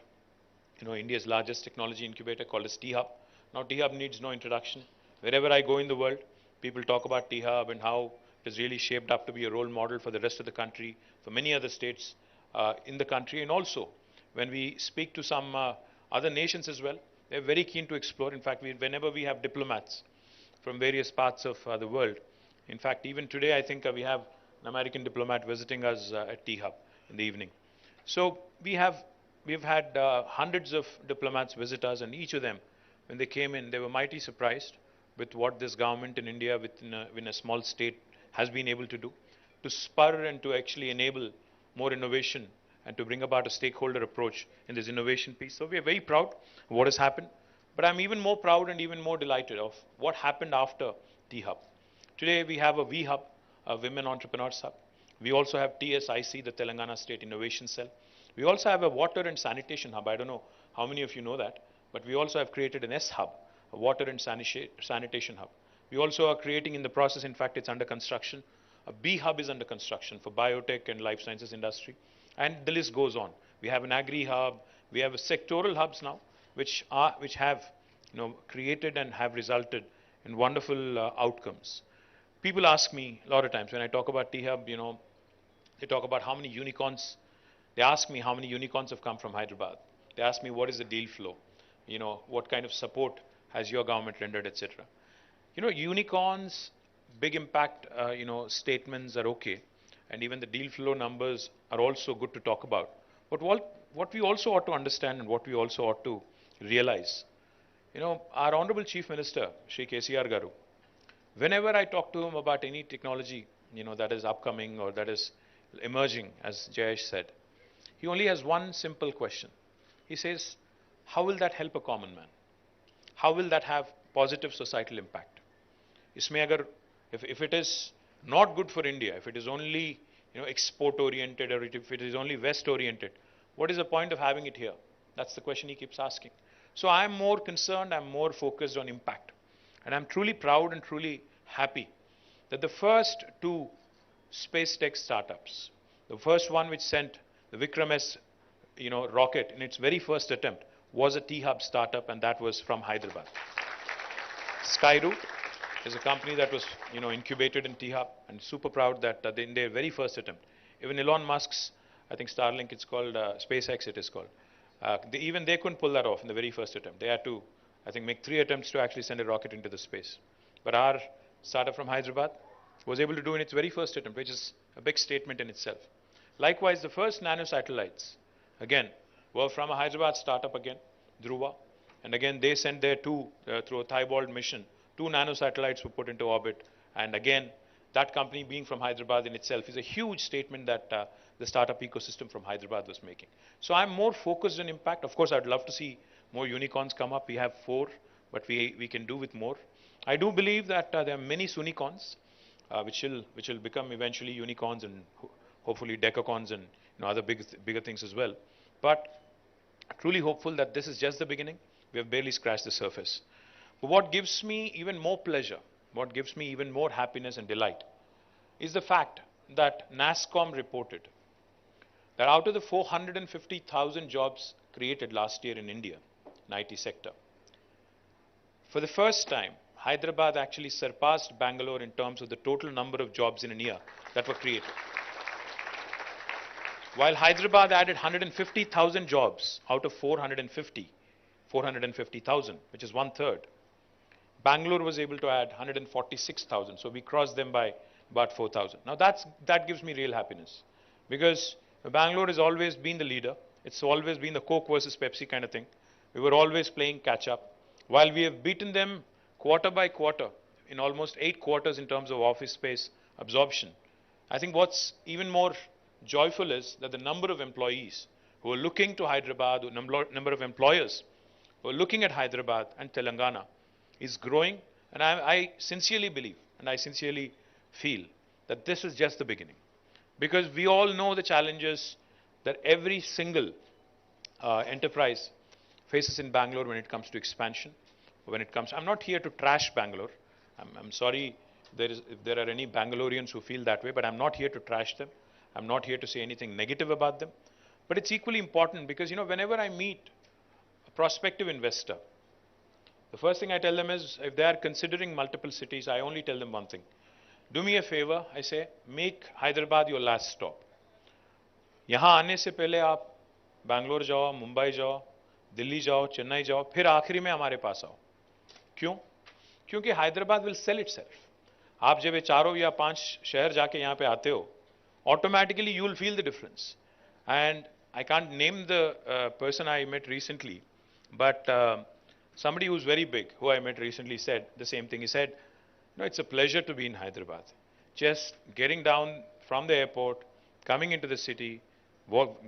A: India's largest technology incubator called as T-Hub. Now, T-Hub needs no introduction. Wherever I go in the world, people talk about T-Hub and how it is really shaped up to be a role model for the rest of the country, for many other states in the country. And also, when we speak to some other nations as well, they're very keen to explore. In fact, whenever we have diplomats from various parts of the world, in fact, even today, I think we have an American diplomat visiting us at T-Hub in the evening. So we've had hundreds of diplomats visit us, and each of them, when they came in, they were mighty surprised with what this government in India, within a small state, has been able to do, to spur and to actually enable more innovation and to bring about a stakeholder approach in this innovation piece. So we are very proud of what has happened, but I'm even more proud and even more delighted of what happened after T-Hub. Today we have a V-Hub, a Women Entrepreneurs Hub. We also have TSIC, the Telangana State Innovation Cell. We also have a Water and Sanitation Hub. I don't know how many of you know that, but we also have created an S-Hub, a Water and Sanitation Hub. We also are creating in the process, in fact, it's under construction. A B-Hub is under construction for biotech and life sciences industry. And the list goes on. We have an Agri-Hub. We have sectoral hubs now, which have created and have resulted in wonderful outcomes. People ask me a lot of times when I talk about T-Hub, they talk about how many unicorns. They ask me how many unicorns have come from Hyderabad. They ask me what is the deal flow, what kind of support has your government rendered, etc. Unicorns, big impact, statements are okay, and even the deal flow numbers are also good to talk about. But what we also ought to understand and what we also ought to realize, our Honorable Chief Minister, Shri KCR Garu, whenever I talk to him about any technology, that is upcoming or that is emerging, as Jayesh said, he only has one simple question. He says, how will that help a common man? How will that have positive societal impact? If it is not good for India, if it is only export oriented, or if it is only West oriented, what is the point of having it here? That's the question he keeps asking. So I'm more concerned, I'm more focused on impact. And I'm truly proud and truly happy that the first two space tech startups, the first one which sent the Vikram S rocket in its very first attempt, was a T-Hub startup, and that was from Hyderabad. Skyroot is a company that was incubated in T-Hub, and super proud that in their very first attempt, even Elon Musk's, I think Starlink, it's called SpaceX, it is called. Even they couldn't pull that off in the very first attempt. They had to, I think, make 3 attempts to actually send a rocket into the space. But our startup from Hyderabad was able to do in its very first attempt, which is a big statement in itself. Likewise, the first nanosatellites, again, were from a Hyderabad startup again, Dhruva. And again, they sent their through a Thibault mission, 2 nanosatellites were put into orbit. And again, that company being from Hyderabad in itself is a huge statement that the startup ecosystem from Hyderabad was making. So I'm more focused on impact. Of course, I'd love to see more unicorns come up. We have 4, but we can do with more. I do believe that there are many Sunicorns, which will become eventually unicorns and hopefully decacorns and other bigger things as well. But truly hopeful that this is just the beginning. We have barely scratched the surface. But what gives me even more pleasure, what gives me even more happiness and delight, is the fact that NASSCOM reported that out of the 450,000 jobs created last year in India, in IT sector, for the first time, Hyderabad actually surpassed Bangalore in terms of the total number of jobs in a year that were created. While Hyderabad added 150,000 jobs out of 450,000, which is 1/3, Bangalore was able to add 146,000. So we crossed them by about 4,000. Now that gives me real happiness, because Bangalore has always been the leader. It's always been the Coke versus Pepsi kind of thing. We were always playing catch up. While we have beaten them quarter by quarter in almost 8 quarters in terms of office space absorption, I think what's even more joyful is that the number of employees who are looking to Hyderabad, the number of employers who are looking at Hyderabad and Telangana is growing, and I sincerely believe and I sincerely feel that this is just the beginning. Because we all know the challenges that every single enterprise faces in Bangalore when it comes to expansion. When it comes, I'm not here to trash Bangalore. I'm sorry if there are any Bangaloreans who feel that way, but I'm not here to trash them. I'm not here to say anything negative about them. But it's equally important because, whenever I meet a prospective investor, the first thing I tell them is, if they are considering multiple cities, I only tell them one thing. Do me a favor, I say, make Hyderabad your last stop. यहाँ आने से पहले आप बैंगलोर जाओ, मुंबई जाओ, दिल्ली जाओ, चेन्नई जाओ, फिर आखिरी में हमारे पास आओ. क्यों? क्योंकि हैदराबाद विल सेल इटसेल्फ. आप जब ये 4 या 5 शहर जाके यहाँ पे आते हो, automatically you will feel the difference. And I can't name the person I met recently, but somebody who's very big, who I met recently, said the same thing. He said, it's a pleasure to be in Hyderabad. Just getting down from the airport, coming into the city,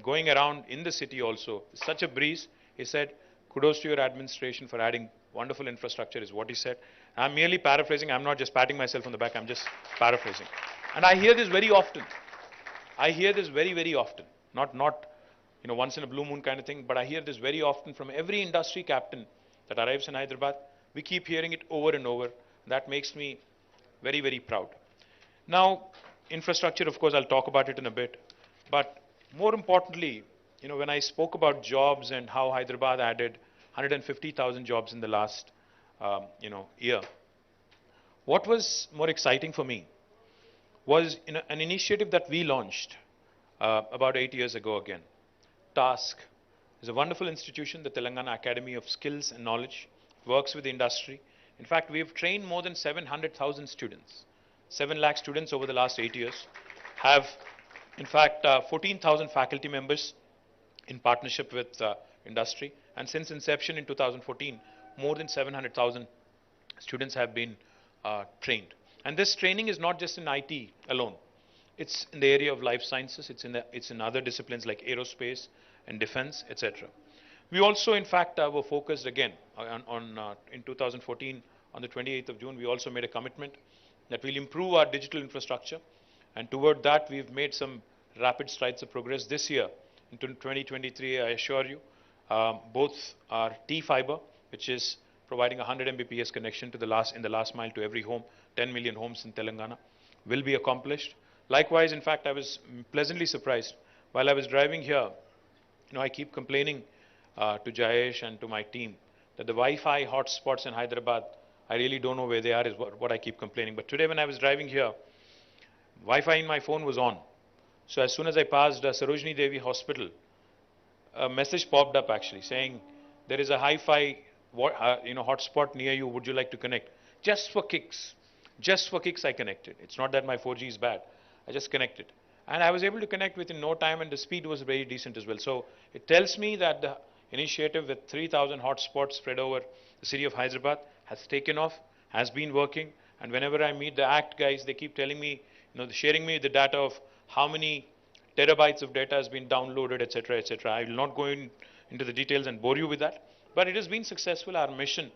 A: going around in the city also, such a breeze. He said, kudos to your administration for adding wonderful infrastructure, is what he said. I'm merely paraphrasing. I'm not just patting myself on the back. I'm just paraphrasing. And I hear this very often. I hear this very, very often. Not once in a blue moon kind of thing, but I hear this very often from every industry captain that arrives in Hyderabad. We keep hearing it over and over. That makes me very, very proud. Now, infrastructure, of course, I'll talk about it in a bit. But more importantly, when I spoke about jobs and how Hyderabad added 150,000 jobs in the last, year, what was more exciting for me was an initiative that we launched about 8 years ago again. TASK is a wonderful institution, the Telangana Academy of Skills and Knowledge, works with the industry. In fact, we have trained more than 700,000 students. 7 lakh students over the last 8 years. Have, in fact, 14,000 faculty members in partnership with industry. And since inception in 2014, more than 700,000 students have been trained. And this training is not just in IT alone. It's in the area of life sciences. It's in other disciplines like aerospace and defense, etc. We also, in fact, were focused again in 2014, on the 28th of June, we also made a commitment that we'll improve our digital infrastructure. And toward that, we've made some rapid strides of progress this year. In 2023, I assure you, both our T-Fiber, which is providing 100 Mbps connection to in the last mile to every home, 10 million homes in Telangana, will be accomplished. Likewise, in fact, I was pleasantly surprised. While I was driving here, I keep complaining to Jayesh and to my team that the Wi-Fi hotspots in Hyderabad, I really don't know where they are, is what I keep complaining. But today when I was driving here, Wi-Fi in my phone was on. So as soon as I passed Sarojini Devi Hospital, a message popped up actually saying, there is a hi-fi hotspot near you, would you like to connect? Just for kicks. Just for kicks I connected. It's not that my 4G is bad. I just connected. And I was able to connect within no time, and the speed was very decent as well. So it tells me that the initiative with 3,000 hotspots spread over the city of Hyderabad has taken off, has been working. And whenever I meet the ACT guys, they keep telling me, sharing me the data of how many terabytes of data has been downloaded, etc., etc. I will not go into the details and bore you with that. But it has been successful, our mission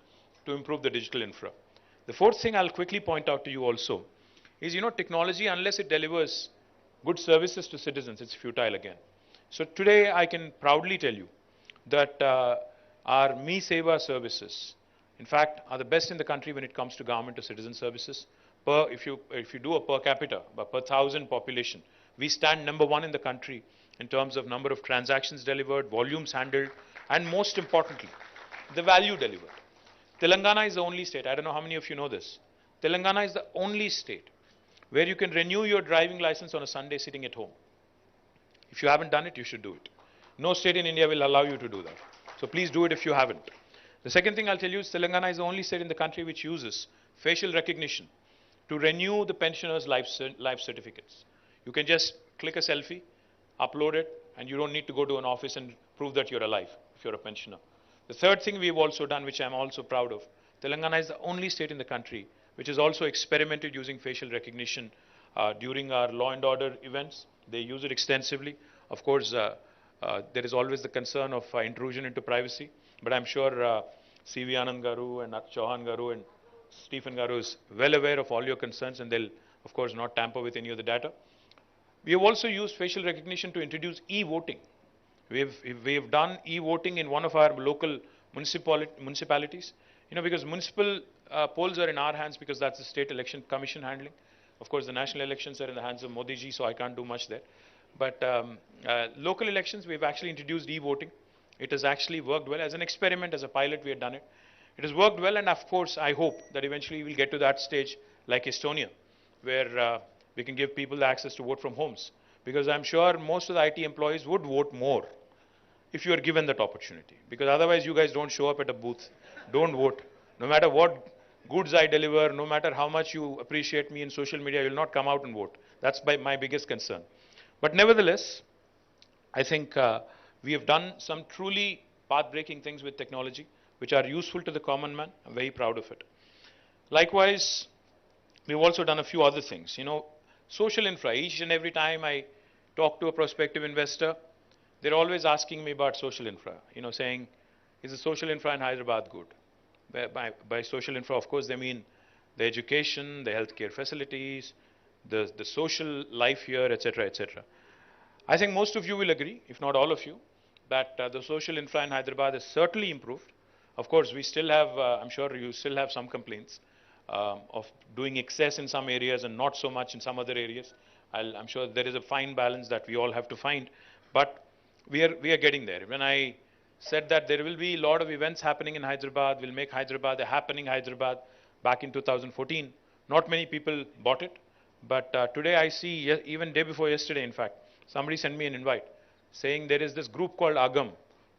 A: to improve the digital infra. The fourth thing I'll quickly point out to you also is, technology, unless it delivers good services to citizens, it's futile again. So today I can proudly tell you that our Me Seva services, in fact, are the best in the country when it comes to government to citizen services. If you do a per capita, per 1,000 population, we stand number 1 in the country in terms of number of transactions delivered, volumes handled, and most importantly, the value delivered. Telangana is the only state, I don't know how many of you know this, Telangana is the only state where you can renew your driving license on a Sunday sitting at home. If you haven't done it, you should do it. No state in India will allow you to do that. So please do it if you haven't. The second thing I'll tell you is Telangana is the only state in the country which uses facial recognition to renew the pensioners' life certificates. You can just click a selfie, upload it, and you don't need to go to an office and prove that you're alive if you're a pensioner. The third thing we've also done, which I'm also proud of, Telangana is the only state in the country which has also experimented using facial recognition during our law and order events. They use it extensively. Of course, there is always the concern of intrusion into privacy, but I'm sure CV Anand Garu and Chauhan Garu and Stephen Garu is well aware of all your concerns, and they'll, of course, not tamper with any of the data. We have also used facial recognition to introduce e-voting. We've done e-voting in one of our local municipalities, because municipal polls are in our hands because that's the state election commission handling. Of course, the national elections are in the hands of Modi ji, so I can't do much there. But local elections, we've actually introduced e-voting. It has actually worked well. As an experiment, as a pilot, we had done it. It has worked well, and of course, I hope that eventually we'll get to that stage like Estonia, where we can give people the access to vote from homes. Because I'm sure most of the IT employees would vote more if you are given that opportunity. Because otherwise, you guys don't show up at a booth, don't vote. No matter what goods I deliver, no matter how much you appreciate me in social media, you'll not come out and vote. That's my biggest concern. But nevertheless, I think we have done some truly path-breaking things with technology, which are useful to the common man. I'm very proud of it. Likewise, we've also done a few other things. Social infra. Each and every time I talk to a prospective investor, they're always asking me about social infra. Saying, is the social infra in Hyderabad good? By social infra, of course, they mean the education, the healthcare facilities, the social life here, etc., etc. I think most of you will agree, if not all of you, that the social infra in Hyderabad has certainly improved. Of course, we still have, I'm sure you still have some complaints of doing excess in some areas and not so much in some other areas. I'm sure there is a fine balance that we all have to find, but we are getting there. When I said that there will be a lot of events happening in Hyderabad, we'll make Hyderabad a happening Hyderabad back in 2014, not many people bought it, but today I see, even day before yesterday, in fact, somebody sent me an invite saying there is this group called Agam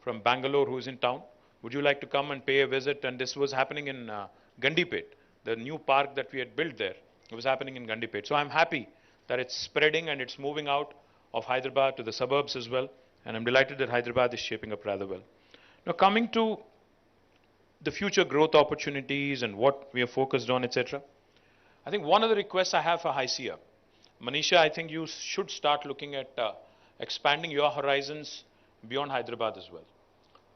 A: from Bangalore who is in town. Would you like to come and pay a visit? And this was happening in Gandipet, the new park that we had built there. It was happening in Gandipet. So I'm happy that it's spreading and it's moving out of Hyderabad to the suburbs as well. And I'm delighted that Hyderabad is shaping up rather well. Now, coming to the future growth opportunities and what we are focused on, etc. I think one of the requests I have for HICIA, Manisha, I think you should start looking at expanding your horizons beyond Hyderabad as well.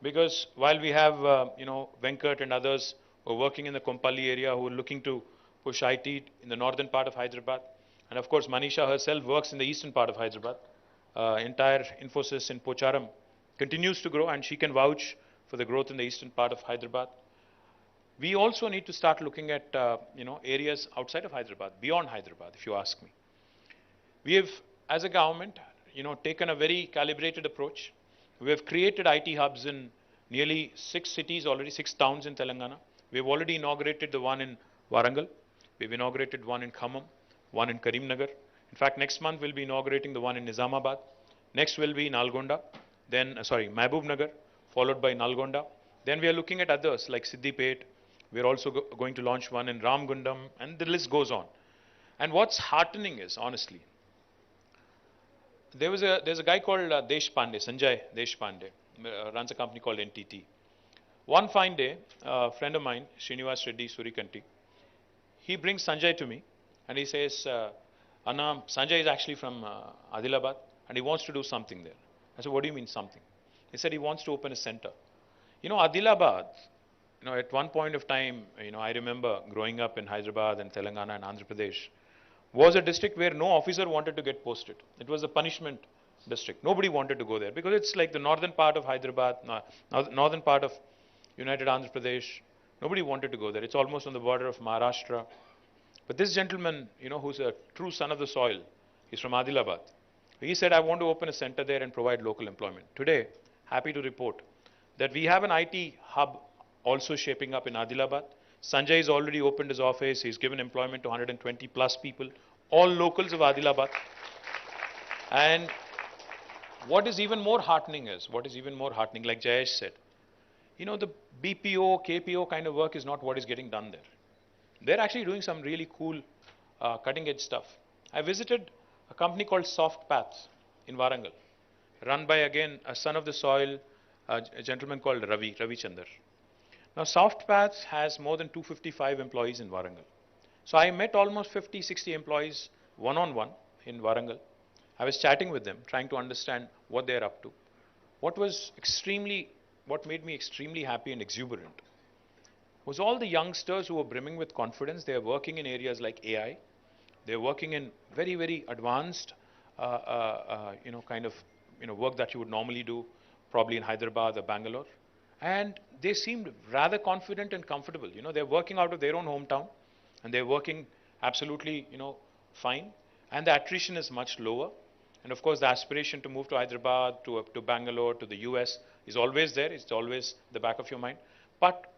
A: Because while we have, Venkat and others who are working in the Kompally area who are looking to push IT in the northern part of Hyderabad, and of course Manisha herself works in the eastern part of Hyderabad, entire Infosys in Pocharam continues to grow, and she can vouch for the growth in the eastern part of Hyderabad. We also need to start looking at areas outside of Hyderabad, beyond Hyderabad, if you ask me. We have, as a government, taken a very calibrated approach. We have created IT hubs in nearly 6 cities already, 6 towns in Telangana. We have already inaugurated the one in Warangal. We've inaugurated one in Khammam, one in Karimnagar. In fact, next month we'll be inaugurating the one in Nizamabad. Next will be in Nalgonda, then, Mahbub Nagar, followed by Nalgonda. Then we are looking at others like Siddipet. We're also going to launch one in Ramgundam, and the list goes on. And what's heartening is, honestly, there's a guy called Sanjay runs a company called NTT. One fine day, a friend of mine, Surikanti, he brings Sanjay to me and he says, Anna, Sanjay is actually from Adilabad and he wants to do something there. I said, what do you mean something? He said he wants to open a center. Adilabad, at one point of time, I remember growing up in Hyderabad and Telangana and Andhra Pradesh, was a district where no officer wanted to get posted. It was a punishment district. Nobody wanted to go there because it's like the northern part of Hyderabad, northern part of United Andhra Pradesh. Nobody wanted to go there. It's almost on the border of Maharashtra. But this gentleman, who's a true son of the soil, he's from Adilabad. He said, I want to open a center there and provide local employment. Today, happy to report that we have an IT hub also shaping up in Adilabad. Sanjay has already opened his office. He's given employment to 120 plus people, all locals of Adilabad. And what is even more heartening, like Jayesh said, the BPO, KPO kind of work is not what is getting done there. They're actually doing some really cool, cutting edge stuff. I visited a company called Soft Paths in Warangal, run by, again, a son of the soil, a gentleman called Ravi Chandar. Now, Soft Paths has more than 255 employees in Warangal. So I met almost 50, 60 employees one-on-one in Warangal. I was chatting with them, trying to understand what they're up to. What made me extremely happy and exuberant was all the youngsters who were brimming with confidence. They are working in areas like AI. They're working in very, very advanced, kind of, work that you would normally do probably in Hyderabad or Bangalore. And they seemed rather confident and comfortable. They're working out of their own hometown and they're working absolutely, fine. And the attrition is much lower. And of course, the aspiration to move to Hyderabad, to Bangalore, to the US is always there. It's always the back of your mind. But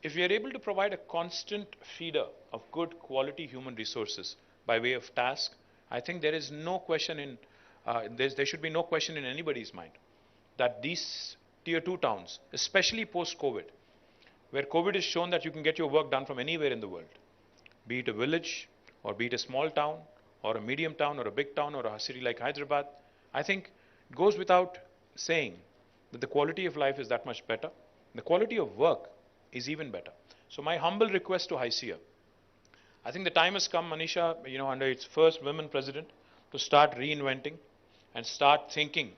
A: if we are able to provide a constant feeder of good quality human resources by way of task, I think there is no question there should be no question in anybody's mind that these tier 2 towns, especially post-COVID, where COVID has shown that you can get your work done from anywhere in the world, be it a village or be it a small town or a medium town or a big town or a city like Hyderabad, I think it goes without saying that the quality of life is that much better. The quality of work is even better. So my humble request to HYCIA, I think the time has come, Manisha, under its first women president, to start reinventing and start thinking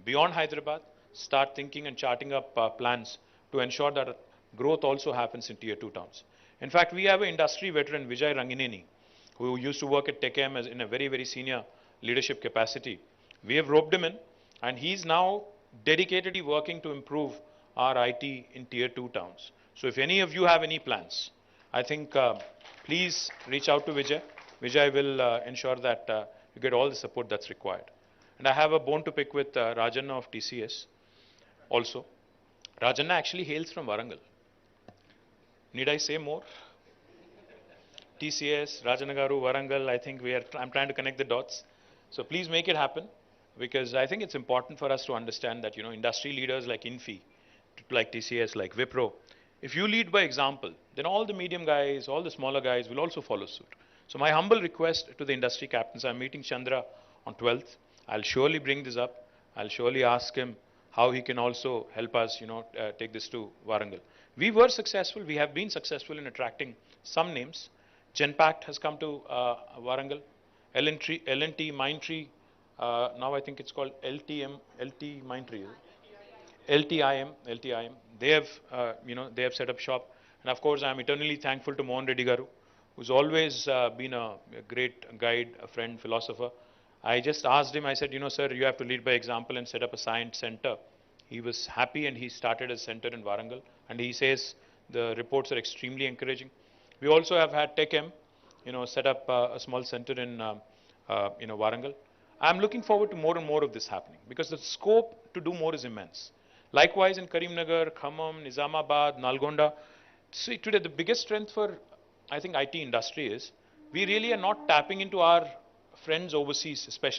A: beyond Hyderabad, start thinking and charting up plans to ensure that growth also happens in tier 2 towns. In fact, we have an industry veteran, Vijay Rangineni, who used to work at TechM in a very, very senior leadership capacity. We have roped him in, and he's now dedicatedly working to improve our IT in tier 2 towns. So if any of you have any plans, I think please reach out to Vijay. Vijay will ensure that you get all the support that's required. And I have a bone to pick with Rajanna of TCS also. Rajanna actually hails from Warangal. Need I say more? TCS, Rajanagaru, Warangal, I think I'm trying to connect the dots. So please make it happen, because I think it's important for us to understand that, industry leaders like Infi, like TCS, like Wipro, if you lead by example, then all the medium guys, all the smaller guys will also follow suit. So my humble request to the industry captains, I'm meeting Chandra on 12th. I'll surely bring this up. I'll surely ask him how he can also help us, take this to Warangal. We were successful. We have been successful in attracting some names. Genpact has come to Warangal. L&T Mindtree, now I think it's called LT Mindtree. LTIM. They have set up shop. And of course, I'm eternally thankful to Mohan Reddy Garu, who's always been a great guide, a friend, philosopher. I just asked him, I said, sir, you have to lead by example and set up a science center. He was happy and he started a center in Warangal. And he says the reports are extremely encouraging. We also have had TechM, set up a small center in, Warangal. I'm looking forward to more and more of this happening, because the scope to do more is immense. Likewise in Karimnagar, Khammam, Nizamabad, Nalgonda. See, today the biggest strength for, I think, IT industry is we really are not tapping into our friends overseas, especially